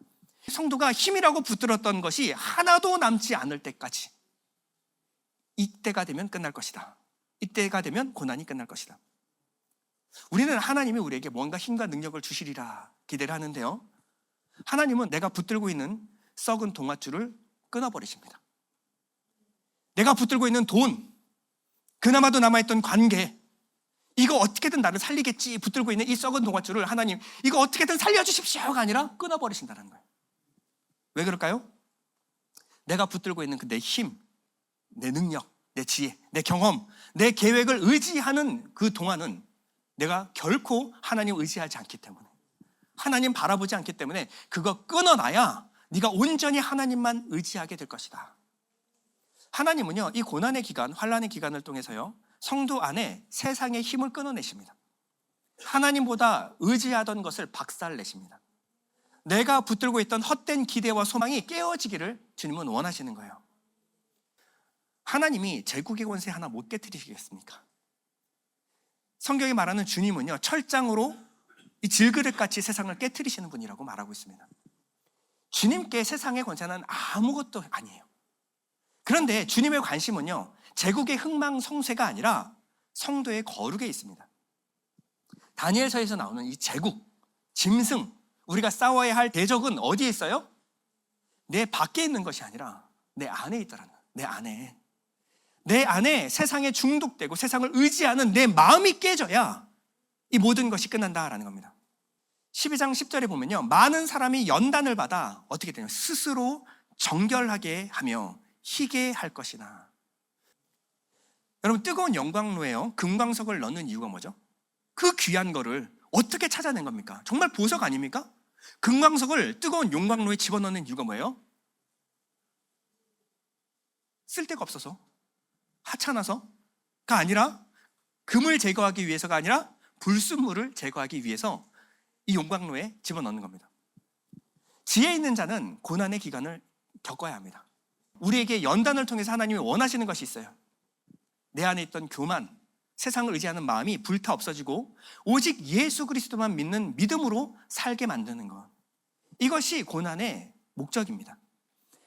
성도가 힘이라고 붙들었던 것이 하나도 남지 않을 때까지, 이때가 되면 끝날 것이다. 이때가 되면 고난이 끝날 것이다. 우리는 하나님이 우리에게 뭔가 힘과 능력을 주시리라 기대를 하는데요, 하나님은 내가 붙들고 있는 썩은 동아줄을 끊어버리십니다. 내가 붙들고 있는 돈, 그나마도 남아있던 관계, 이거 어떻게든 나를 살리겠지 붙들고 있는 이 썩은 동아줄을 하나님 이거 어떻게든 살려주십시오가 아니라 끊어버리신다는 거예요. 왜 그럴까요? 내가 붙들고 있는 그 내 힘, 내 능력, 내 지혜, 내 경험, 내 계획을 의지하는 그 동안은 내가 결코 하나님 의지하지 않기 때문에, 하나님 바라보지 않기 때문에 그거 끊어놔야 네가 온전히 하나님만 의지하게 될 것이다. 하나님은요, 이 고난의 기간, 환난의 기간을 통해서요, 성도 안에 세상의 힘을 끊어내십니다. 하나님보다 의지하던 것을 박살내십니다. 내가 붙들고 있던 헛된 기대와 소망이 깨어지기를 주님은 원하시는 거예요. 하나님이 제국의 권세 하나 못 깨뜨리시겠습니까? 성경이 말하는 주님은요, 철장으로 이 질그릇같이 세상을 깨뜨리시는 분이라고 말하고 있습니다. 주님께 세상의 권세는 아무것도 아니에요. 그런데 주님의 관심은요, 제국의 흥망성쇠가 아니라 성도의 거룩에 있습니다. 다니엘서에서 나오는 이 제국, 짐승, 우리가 싸워야 할 대적은 어디에 있어요? 내 밖에 있는 것이 아니라 내 안에 있더라는 거예요. 내 안에 세상에 중독되고 세상을 의지하는 내 마음이 깨져야 이 모든 것이 끝난다라는 겁니다. 12장 10절에 보면요, 많은 사람이 연단을 받아 어떻게 되냐면 스스로 정결하게 하며 희게 할 것이나. 여러분, 뜨거운 영광로에요, 금광석을 넣는 이유가 뭐죠? 그 귀한 거를 어떻게 찾아낸 겁니까? 정말 보석 아닙니까? 금광석을 뜨거운 용광로에 집어넣는 이유가 뭐예요? 쓸데가 없어서, 하찮아서가 아니라, 금을 제거하기 위해서가 아니라 불순물을 제거하기 위해서 이 용광로에 집어넣는 겁니다. 지혜 있는 자는 고난의 기간을 겪어야 합니다. 우리에게 연단을 통해서 하나님이 원하시는 것이 있어요. 내 안에 있던 교만, 세상을 의지하는 마음이 불타 없어지고 오직 예수 그리스도만 믿는 믿음으로 살게 만드는 것, 이것이 고난의 목적입니다.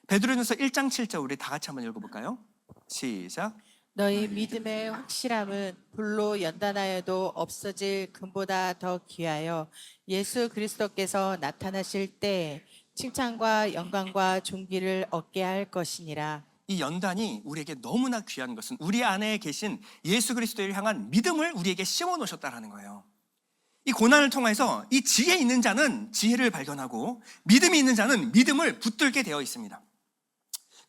베드로전서 1장 7절 우리 다 같이 한번 읽어볼까요? 시작. 너희 믿음의 확실함은 불로 연단하여도 없어질 금보다 더 귀하여 예수 그리스도께서 나타나실 때 칭찬과 영광과 존귀를 얻게 할 것이니라. 이 연단이 우리에게 너무나 귀한 것은 우리 안에 계신 예수 그리스도를 향한 믿음을 우리에게 씌워 놓으셨다는 거예요. 이 고난을 통해서 이 지혜 있는 자는 지혜를 발견하고 믿음이 있는 자는 믿음을 붙들게 되어 있습니다.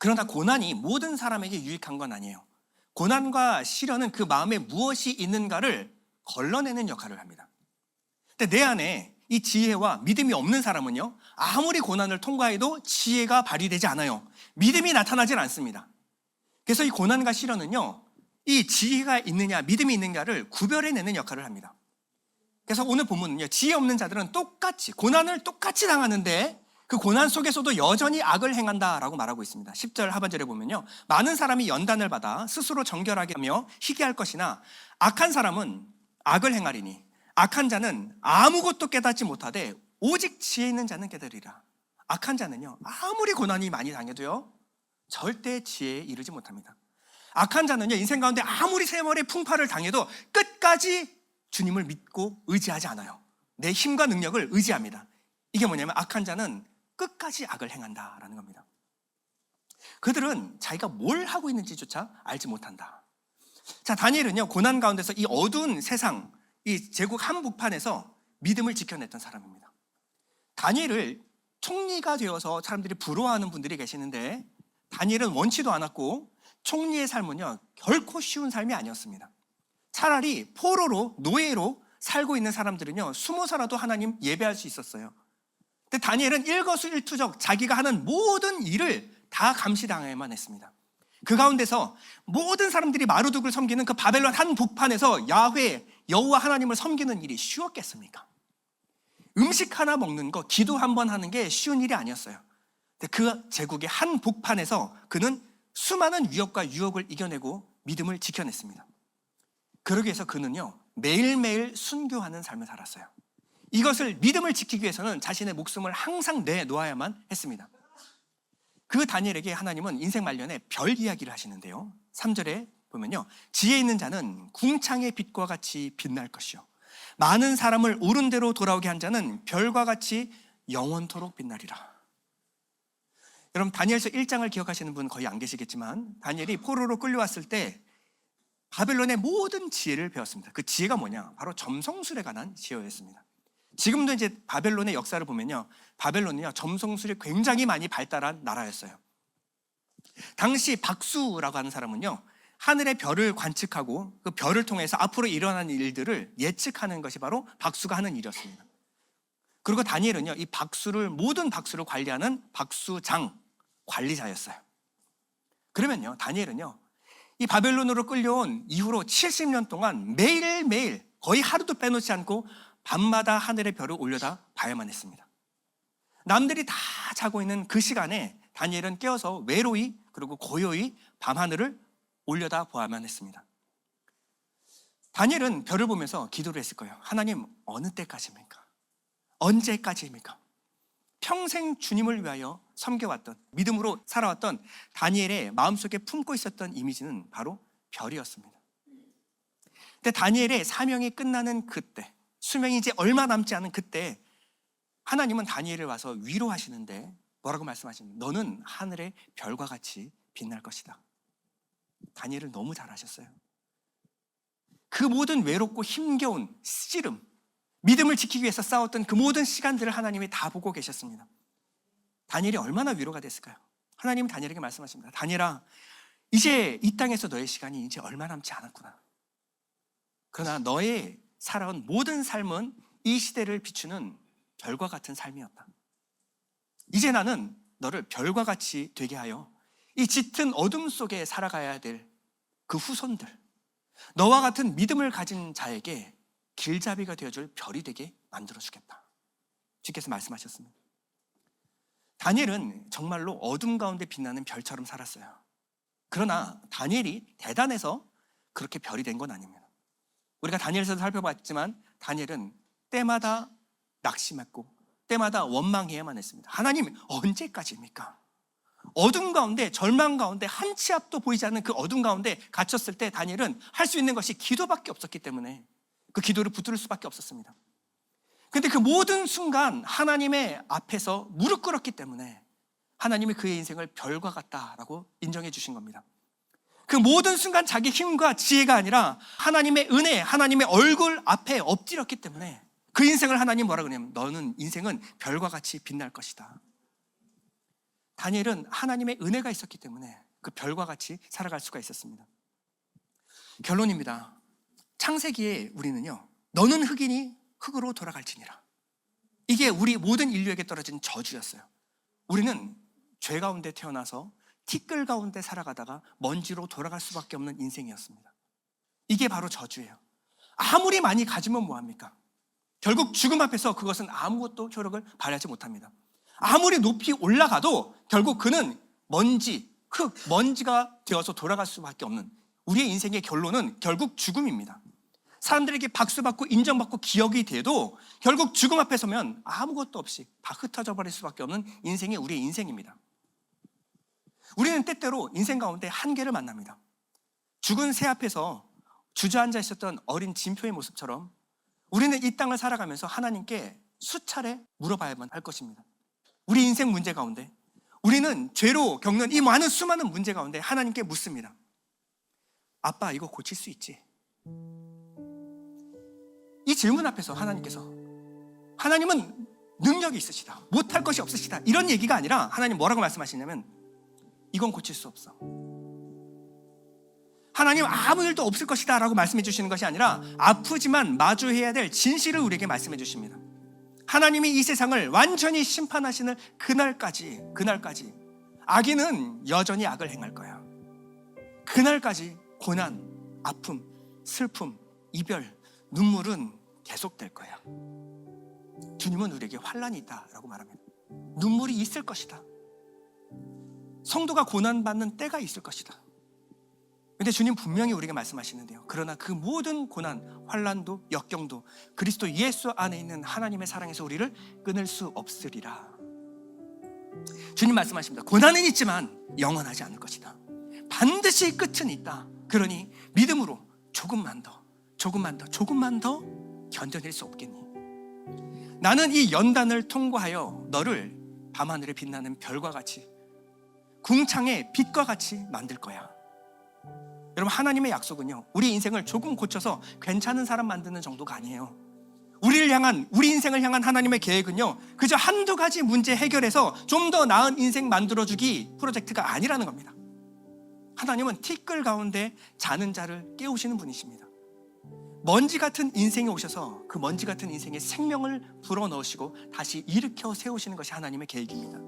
그러나 고난이 모든 사람에게 유익한 건 아니에요. 고난과 시련은 그 마음에 무엇이 있는가를 걸러내는 역할을 합니다. 근데 내 안에 이 지혜와 믿음이 없는 사람은요, 아무리 고난을 통과해도 지혜가 발휘되지 않아요. 믿음이 나타나질 않습니다. 그래서 이 고난과 시련은요, 이 지혜가 있느냐 믿음이 있느냐를 구별해내는 역할을 합니다. 그래서 오늘 본문은요, 지혜 없는 자들은 똑같이 고난을 똑같이 당하는데 그 고난 속에서도 여전히 악을 행한다라고 말하고 있습니다. 10절 하반절에 보면요, 많은 사람이 연단을 받아 스스로 정결하게 하며 희귀할 것이나 악한 사람은 악을 행하리니 악한 자는 아무것도 깨닫지 못하되 오직 지혜 있는 자는 깨달으리라. 악한 자는요, 아무리 고난이 많이 당해도요, 절대 지혜에 이르지 못합니다. 악한 자는요, 인생 가운데 아무리 세월의 풍파를 당해도 끝까지 주님을 믿고 의지하지 않아요. 내 힘과 능력을 의지합니다. 이게 뭐냐면 악한 자는 끝까지 악을 행한다라는 겁니다. 그들은 자기가 뭘 하고 있는지조차 알지 못한다. 자, 다니엘은요, 고난 가운데서 이 어두운 세상, 이 제국 한복판에서 믿음을 지켜냈던 사람입니다. 다니엘을 총리가 되어서 사람들이 부러워하는 분들이 계시는데, 다니엘은 원치도 않았고 총리의 삶은요, 결코 쉬운 삶이 아니었습니다. 차라리 포로로, 노예로 살고 있는 사람들은요, 숨어서라도 하나님 예배할 수 있었어요. 근데 다니엘은 일거수일투족 자기가 하는 모든 일을 다 감시당해야만 했습니다. 그 가운데서 모든 사람들이 마루둑을 섬기는 그 바벨론 한복판에서 야훼, 여호와 하나님을 섬기는 일이 쉬웠겠습니까? 음식 하나 먹는 거, 기도 한 번 하는 게 쉬운 일이 아니었어요. 근데 그 제국의 한복판에서 그는 수많은 위협과 유혹을 이겨내고 믿음을 지켜냈습니다. 그러기 위해서 그는요, 매일매일 순교하는 삶을 살았어요. 이것을 믿음을 지키기 위해서는 자신의 목숨을 항상 내놓아야만 했습니다. 그 다니엘에게 하나님은 인생 말년에 별 이야기를 하시는데요, 3절에 보면요, 지혜 있는 자는 궁창의 빛과 같이 빛날 것이요 많은 사람을 옳은 대로 돌아오게 한 자는 별과 같이 영원토록 빛나리라. 여러분, 다니엘서 1장을 기억하시는 분 거의 안 계시겠지만, 다니엘이 포로로 끌려왔을 때 바벨론의 모든 지혜를 배웠습니다. 그 지혜가 뭐냐? 바로 점성술에 관한 지혜였습니다. 지금도 이제 바벨론의 역사를 보면요, 바벨론은요, 점성술이 굉장히 많이 발달한 나라였어요. 당시 박수라고 하는 사람은요, 하늘의 별을 관측하고 그 별을 통해서 앞으로 일어나는 일들을 예측하는 것이 바로 박수가 하는 일이었습니다. 그리고 다니엘은요, 이 박수를, 모든 박수를 관리하는 박수장 관리자였어요. 그러면요, 다니엘은요, 이 바벨론으로 끌려온 이후로 70년 동안 매일매일 거의 하루도 빼놓지 않고 밤마다 하늘의 별을 올려다 봐야만 했습니다. 남들이 다 자고 있는 그 시간에 다니엘은 깨어서 외로이, 그리고 고요히 밤하늘을 올려다 보아야만 했습니다. 다니엘은 별을 보면서 기도를 했을 거예요. 하나님, 어느 때까지입니까? 언제까지입니까? 평생 주님을 위하여 섬겨왔던, 믿음으로 살아왔던 다니엘의 마음속에 품고 있었던 이미지는 바로 별이었습니다. 근데 다니엘의 사명이 끝나는 그때, 수명이 이제 얼마 남지 않은 그때, 하나님은 다니엘을 와서 위로하시는데 뭐라고 말씀하십니까? 너는 하늘의 별과 같이 빛날 것이다. 다니엘을 너무 잘 아셨어요. 그 모든 외롭고 힘겨운 씨름, 믿음을 지키기 위해서 싸웠던 그 모든 시간들을 하나님이 다 보고 계셨습니다. 다니엘이 얼마나 위로가 됐을까요? 하나님은 다니엘에게 말씀하십니다. 다니엘아, 이제 이 땅에서 너의 시간이 이제 얼마 남지 않았구나. 그러나 너의 살아온 모든 삶은 이 시대를 비추는 별과 같은 삶이었다. 이제 나는 너를 별과 같이 되게 하여 이 짙은 어둠 속에 살아가야 될 그 후손들, 너와 같은 믿음을 가진 자에게 길잡이가 되어줄 별이 되게 만들어주겠다. 주께서 말씀하셨습니다. 다니엘은 정말로 어둠 가운데 빛나는 별처럼 살았어요. 그러나 다니엘이 대단해서 그렇게 별이 된 건 아닙니다. 우리가 다니엘서도 살펴봤지만 다니엘은 때마다 낙심했고 때마다 원망해야만 했습니다. 하나님, 언제까지입니까? 어둠 가운데, 절망 가운데, 한 치 앞도 보이지 않는 그 어둠 가운데 갇혔을 때 다니엘은 할 수 있는 것이 기도밖에 없었기 때문에 그 기도를 붙들 수밖에 없었습니다. 그런데 그 모든 순간 하나님의 앞에서 무릎 꿇었기 때문에 하나님이 그의 인생을 별과 같다라고 인정해 주신 겁니다. 그 모든 순간 자기 힘과 지혜가 아니라 하나님의 은혜, 하나님의 얼굴 앞에 엎드렸기 때문에 그 인생을 하나님 뭐라 그러냐면 너는 인생은 별과 같이 빛날 것이다. 다니엘은 하나님의 은혜가 있었기 때문에 그 별과 같이 살아갈 수가 있었습니다. 결론입니다. 창세기에 우리는요, 너는 흙이니 흙으로 돌아갈지니라. 이게 우리 모든 인류에게 떨어진 저주였어요. 우리는 죄 가운데 태어나서 티끌 가운데 살아가다가 먼지로 돌아갈 수밖에 없는 인생이었습니다. 이게 바로 저주예요. 아무리 많이 가지면 뭐합니까? 결국 죽음 앞에서 그것은 아무것도 효력을 발휘하지 못합니다. 아무리 높이 올라가도 결국 그는 먼지, 흙, 먼지가 되어서 돌아갈 수밖에 없는, 우리의 인생의 결론은 결국 죽음입니다. 사람들에게 박수받고 인정받고 기억이 돼도 결국 죽음 앞에 서면 아무것도 없이 다 흩어져 버릴 수밖에 없는 인생이 우리의 인생입니다. 우리는 때때로 인생 가운데 한계를 만납니다. 죽은 새 앞에서 주저앉아 있었던 어린 진표의 모습처럼 우리는 이 땅을 살아가면서 하나님께 수차례 물어봐야만 할 것입니다. 우리 인생 문제 가운데 우리는 죄로 겪는 이 많은 수많은 문제 가운데 하나님께 묻습니다. 아빠, 이거 고칠 수 있지? 이 질문 앞에서 하나님은 능력이 있으시다, 못할 것이 없으시다, 이런 얘기가 아니라 하나님 뭐라고 말씀하시냐면 이건 고칠 수 없어. 하나님 아무 일도 없을 것이다 라고 말씀해 주시는 것이 아니라 아프지만 마주해야 될 진실을 우리에게 말씀해 주십니다. 하나님이 이 세상을 완전히 심판하시는 그날까지 악인은 여전히 악을 행할 거야. 그날까지 고난, 아픔, 슬픔, 이별, 눈물은 계속될 거야. 주님은 우리에게 환난이 있다라고 말합니다. 눈물이 있을 것이다. 성도가 고난받는 때가 있을 것이다. 근데 주님 분명히 우리에게 말씀하시는데요, 그러나 그 모든 고난, 환난도 역경도 그리스도 예수 안에 있는 하나님의 사랑에서 우리를 끊을 수 없으리라. 주님 말씀하십니다. 고난은 있지만 영원하지 않을 것이다. 반드시 끝은 있다. 그러니 믿음으로 조금만 더 견뎌낼 수 없겠니? 나는 이 연단을 통과하여 너를 밤하늘에 빛나는 별과 같이, 궁창의 빛과 같이 만들 거야. 여러분, 하나님의 약속은요, 우리 인생을 조금 고쳐서 괜찮은 사람 만드는 정도가 아니에요. 우리 인생을 향한 하나님의 계획은요, 그저 한두 가지 문제 해결해서 좀 더 나은 인생 만들어주기 프로젝트가 아니라는 겁니다. 하나님은 티끌 가운데 자는 자를 깨우시는 분이십니다. 먼지 같은 인생에 오셔서 그 먼지 같은 인생에 생명을 불어넣으시고 다시 일으켜 세우시는 것이 하나님의 계획입니다.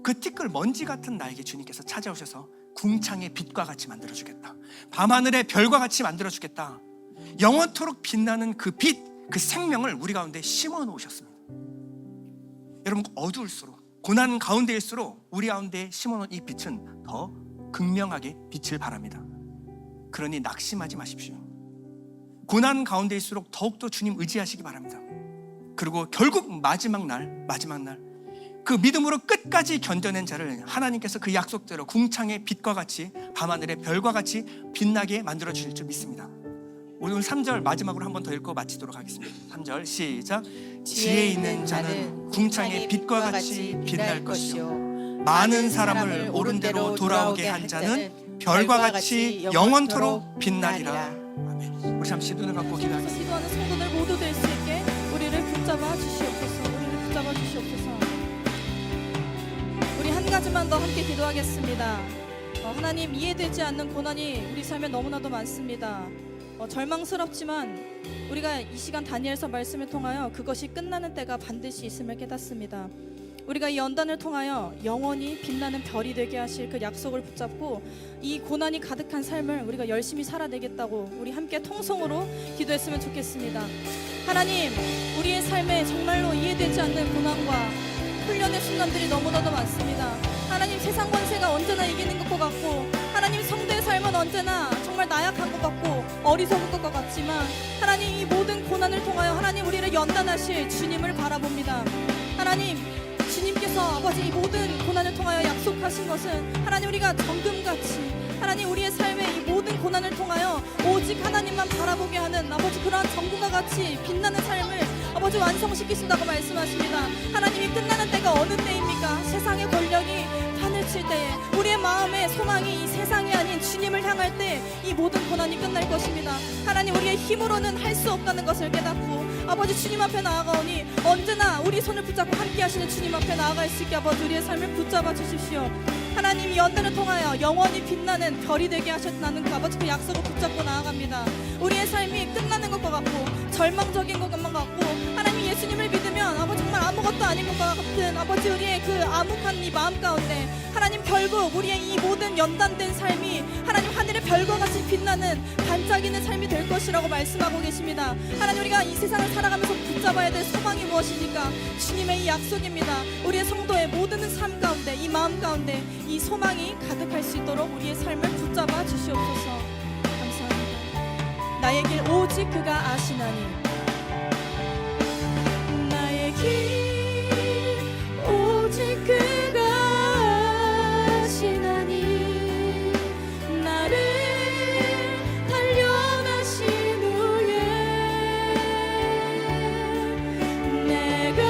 그 티끌 먼지 같은 나에게 주님께서 찾아오셔서 궁창의 빛과 같이 만들어주겠다, 밤하늘의 별과 같이 만들어주겠다, 영원토록 빛나는 그 빛, 그 생명을 우리 가운데 심어 놓으셨습니다. 여러분, 어두울수록, 고난 가운데일수록 우리 가운데 심어 놓은 이 빛은 더 극명하게 빛을 발합니다. 그러니 낙심하지 마십시오. 고난 가운데일수록 더욱더 주님 의지하시기 바랍니다. 그리고 결국 마지막 날 그 믿음으로 끝까지 견뎌낸 자를 하나님께서 그 약속대로 궁창의 빛과 같이, 밤하늘의 별과 같이 빛나게 만들어 주실 줄 믿습니다. 오늘 3절 마지막으로 한 번 더 읽고 마치도록 하겠습니다. 3절 시작. 지혜 있는 자는 궁창의 빛과 같이 빛날 것이요, 많은 사람을 옳은 대로 돌아오게 한 자는 별과 같이 영원토록 빛나리라. 아멘. 우리 잠시 눈을 감고 기도하겠습니다. 기도하는 성도들 모두 될 수 있게 우리를 붙잡아 주시옵소서. 우리 한 가지만 더 함께 기도하겠습니다. 하나님, 이해되지 않는 고난이 우리 삶에 너무나도 많습니다. 절망스럽지만 우리가 이 시간 다니엘서 말씀을 통하여 그것이 끝나는 때가 반드시 있음을 깨닫습니다. 우리가 이 연단을 통하여 영원히 빛나는 별이 되게 하실 그 약속을 붙잡고 이 고난이 가득한 삶을 우리가 열심히 살아내겠다고 우리 함께 통성으로 기도했으면 좋겠습니다. 하나님, 우리의 삶에 정말로 이해되지 않는 고난과 훈련의 순간들이 너무나도 많습니다. 하나님, 세상 권세가 언제나 이기는 것 같고, 하나님, 성도의 삶은 언제나 정말 나약한 것 같고 어리석은 것 같지만, 하나님, 이 모든 고난을 통하여 하나님 우리를 연단하실 주님을 바라봅니다. 하나님, 주님께서 아버지 이 모든 고난을 통하여 약속하신 것은 하나님, 우리가 정금같이 하나님 우리의 삶의 이 모든 고난을 통하여 오직 하나님만 바라보게 하는 아버지 그러한 정금과 같이 빛나는 삶을 아버지 완성시키신다고 말씀하십니다. 하나님이 끝나는 때가 어느 때입니까? 세상의 권력이 판을 칠 때에 우리의 마음의 소망이 이 세상이 아닌 주님을 향할 때 이 모든 고난이 끝날 것입니다. 하나님, 우리의 힘으로는 할 수 없다는 것을 깨닫고 아버지 주님 앞에 나아가오니 언제나 우리 손을 붙잡고 함께 하시는 주님 앞에 나아갈 수 있게 아버지 우리의 삶을 붙잡아 주십시오. 하나님이 연단을 통하여 영원히 빛나는 별이 되게 하셨다는 그 아버지 그 약속을 붙잡고 나아갑니다. 우리의 삶이 끝나는 것과 같고 절망적인 것만 같고 하나님 예수님을 믿으면 아버지 정말 아무것도 아닌 것과 같은 아버지 우리의 그 암흑한 이 마음 가운데 하나님 결국 우리의 이 모든 연단된 삶이 하나님 하늘의 별과 같이 빛나는 반짝이는 삶이 될 것이라고 말씀하고 계십니다. 하나님 우리가 이 세상을 살아가면서 붙잡아야 될 소망이 무엇입니까? 주님의 이 약속입니다. 우리의 성도의 모든 삶 가운데 이 마음 가운데 이 소망이 가득할 수 있도록 우리의 삶을 붙잡아 주시옵소서. 감사합니다. 나의 길 오직 그가 아시나니 나의 길 오직 그가 아시나니 나를 단련하신 후에 내가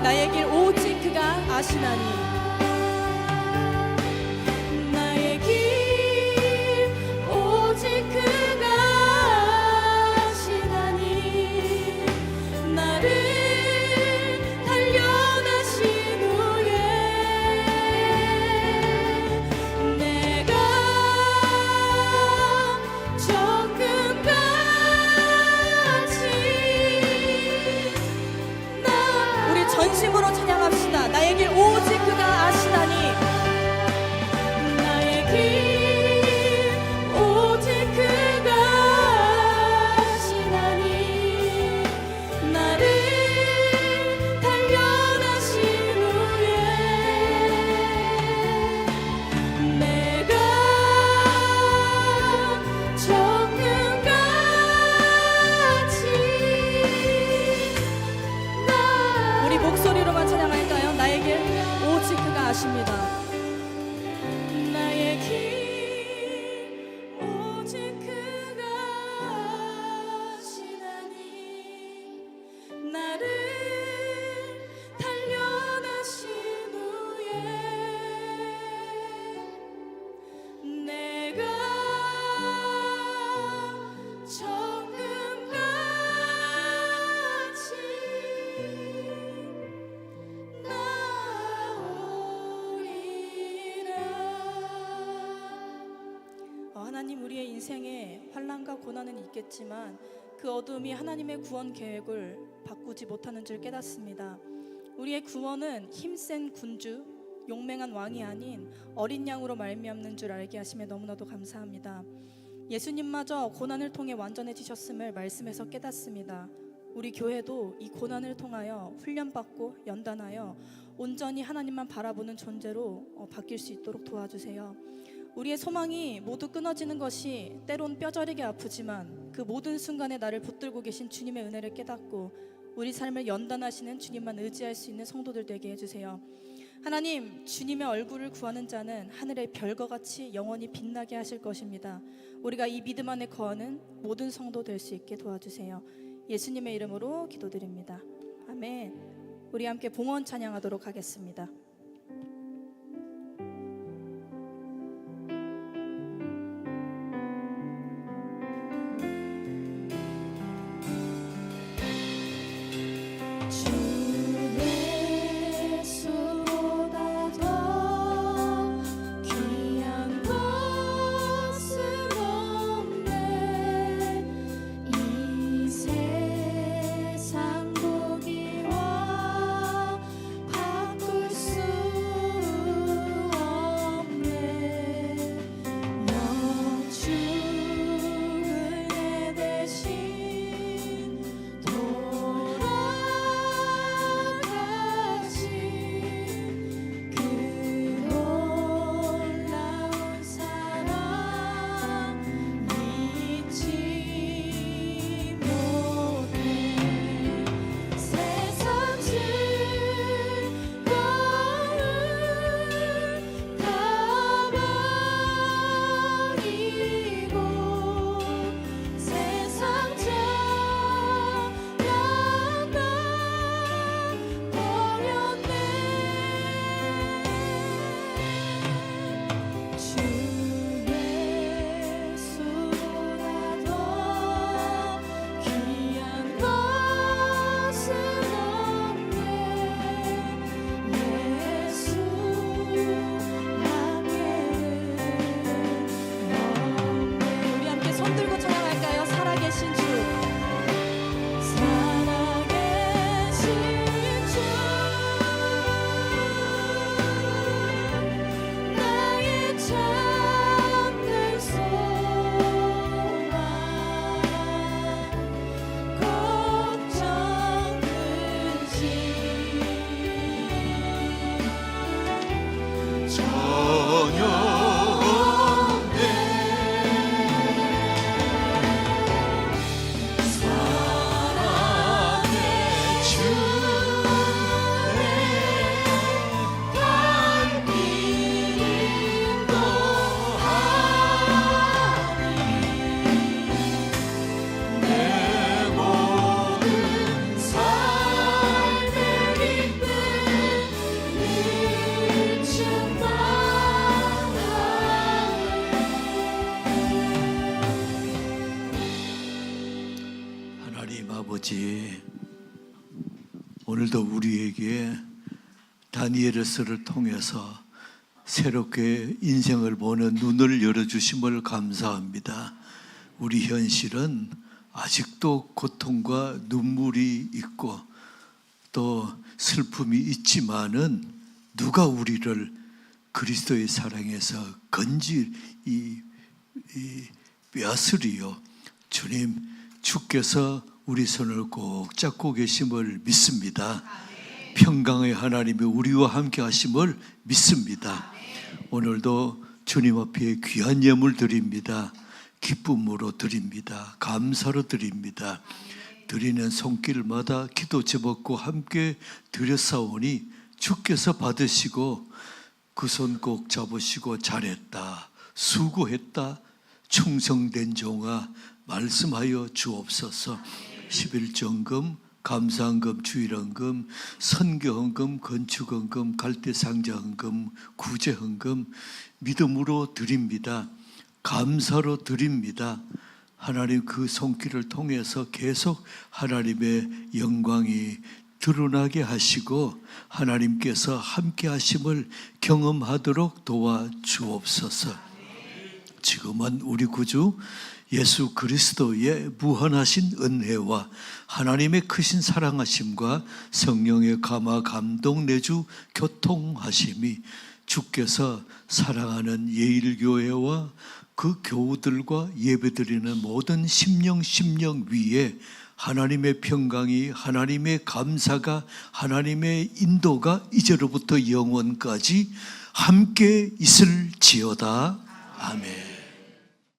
나의 길 오직 그가 아시나니 나의 길 오직 그가 아시나니 나를 단련하신 후에 내가 정금같이 우리 전심으로 찬양합시다. 나의 길 오직 그가 아시나니 나의 길 오직 그가 아시나니 나를 단련하신 후에 내가 정금같이 우리 목소리로만 찬양할까요? 나의 길 오직 그가 아십니다. 나의 길 오직 그가 아시나니 나를 단련하신 후에 내가 정금같이 하나님 우리의 인생에 환난과 고난은 있겠지만 그 어둠이 하나님의 구원 계획을 바꾸지 못하는 줄 깨닫습니다. 우리의 구원은 힘센 군주, 용맹한 왕이 아닌 어린 양으로 말미암는 줄 알게 하심에 너무나도 감사합니다. 예수님마저 고난을 통해 완전해지셨음을 말씀에서 깨닫습니다. 우리 교회도 이 고난을 통하여 훈련받고 연단하여 온전히 하나님만 바라보는 존재로 바뀔 수 있도록 도와주세요. 우리의 소망이 모두 끊어지는 것이 때론 뼈저리게 아프지만 그 모든 순간에 나를 붙들고 계신 주님의 은혜를 깨닫고 우리 삶을 연단하시는 주님만 의지할 수 있는 성도들 되게 해주세요. 하나님, 주님의 얼굴을 구하는 자는 하늘의 별과 같이 영원히 빛나게 하실 것입니다. 우리가 이 믿음 안에 거하는 모든 성도 될 수 있게 도와주세요. 예수님의 이름으로 기도드립니다. 아멘. 우리 함께 봉헌 찬양하도록 하겠습니다. 세상 보기와 바꿀 수 아버지, 오늘도 우리에게 다니엘서를 통해서 새롭게 인생을 보는 눈을 열어주심을 감사합니다. 우리 현실은 아직도 고통과 눈물이 있고 또 슬픔이 있지만은 누가 우리를 그리스도의 사랑에서 빼앗으리요. 주님, 주께서 우리 손을 꼭 잡고 계심을 믿습니다. 평강의 하나님이 우리와 함께 하심을 믿습니다. 오늘도 주님 앞에 귀한 예물 드립니다. 기쁨으로 드립니다. 감사로 드립니다. 드리는 손길마다 기도 제목과 함께 드렸사오니 주께서 받으시고 그 손 꼭 잡으시고 잘했다, 수고했다, 충성된 종아 말씀하여 주옵소서. 11정금, 감사헌금, 주일헌금, 선교헌금, 건축헌금, 갈대상자헌금, 구제헌금 믿음으로 드립니다. 감사로 드립니다. 하나님 그 손길을 통해서 계속 하나님의 영광이 드러나게 하시고 하나님께서 함께 하심을 경험하도록 도와주옵소서. 지금은 우리 구주 예수 그리스도의 무한하신 은혜와 하나님의 크신 사랑하심과 성령의 감화 감동 내주 교통하심이 주께서 사랑하는 예일교회와 그 교우들과 예배드리는 모든 심령 위에 하나님의 평강이, 하나님의 감사가, 하나님의 인도가 이제로부터 영원까지 함께 있을지어다. 아멘.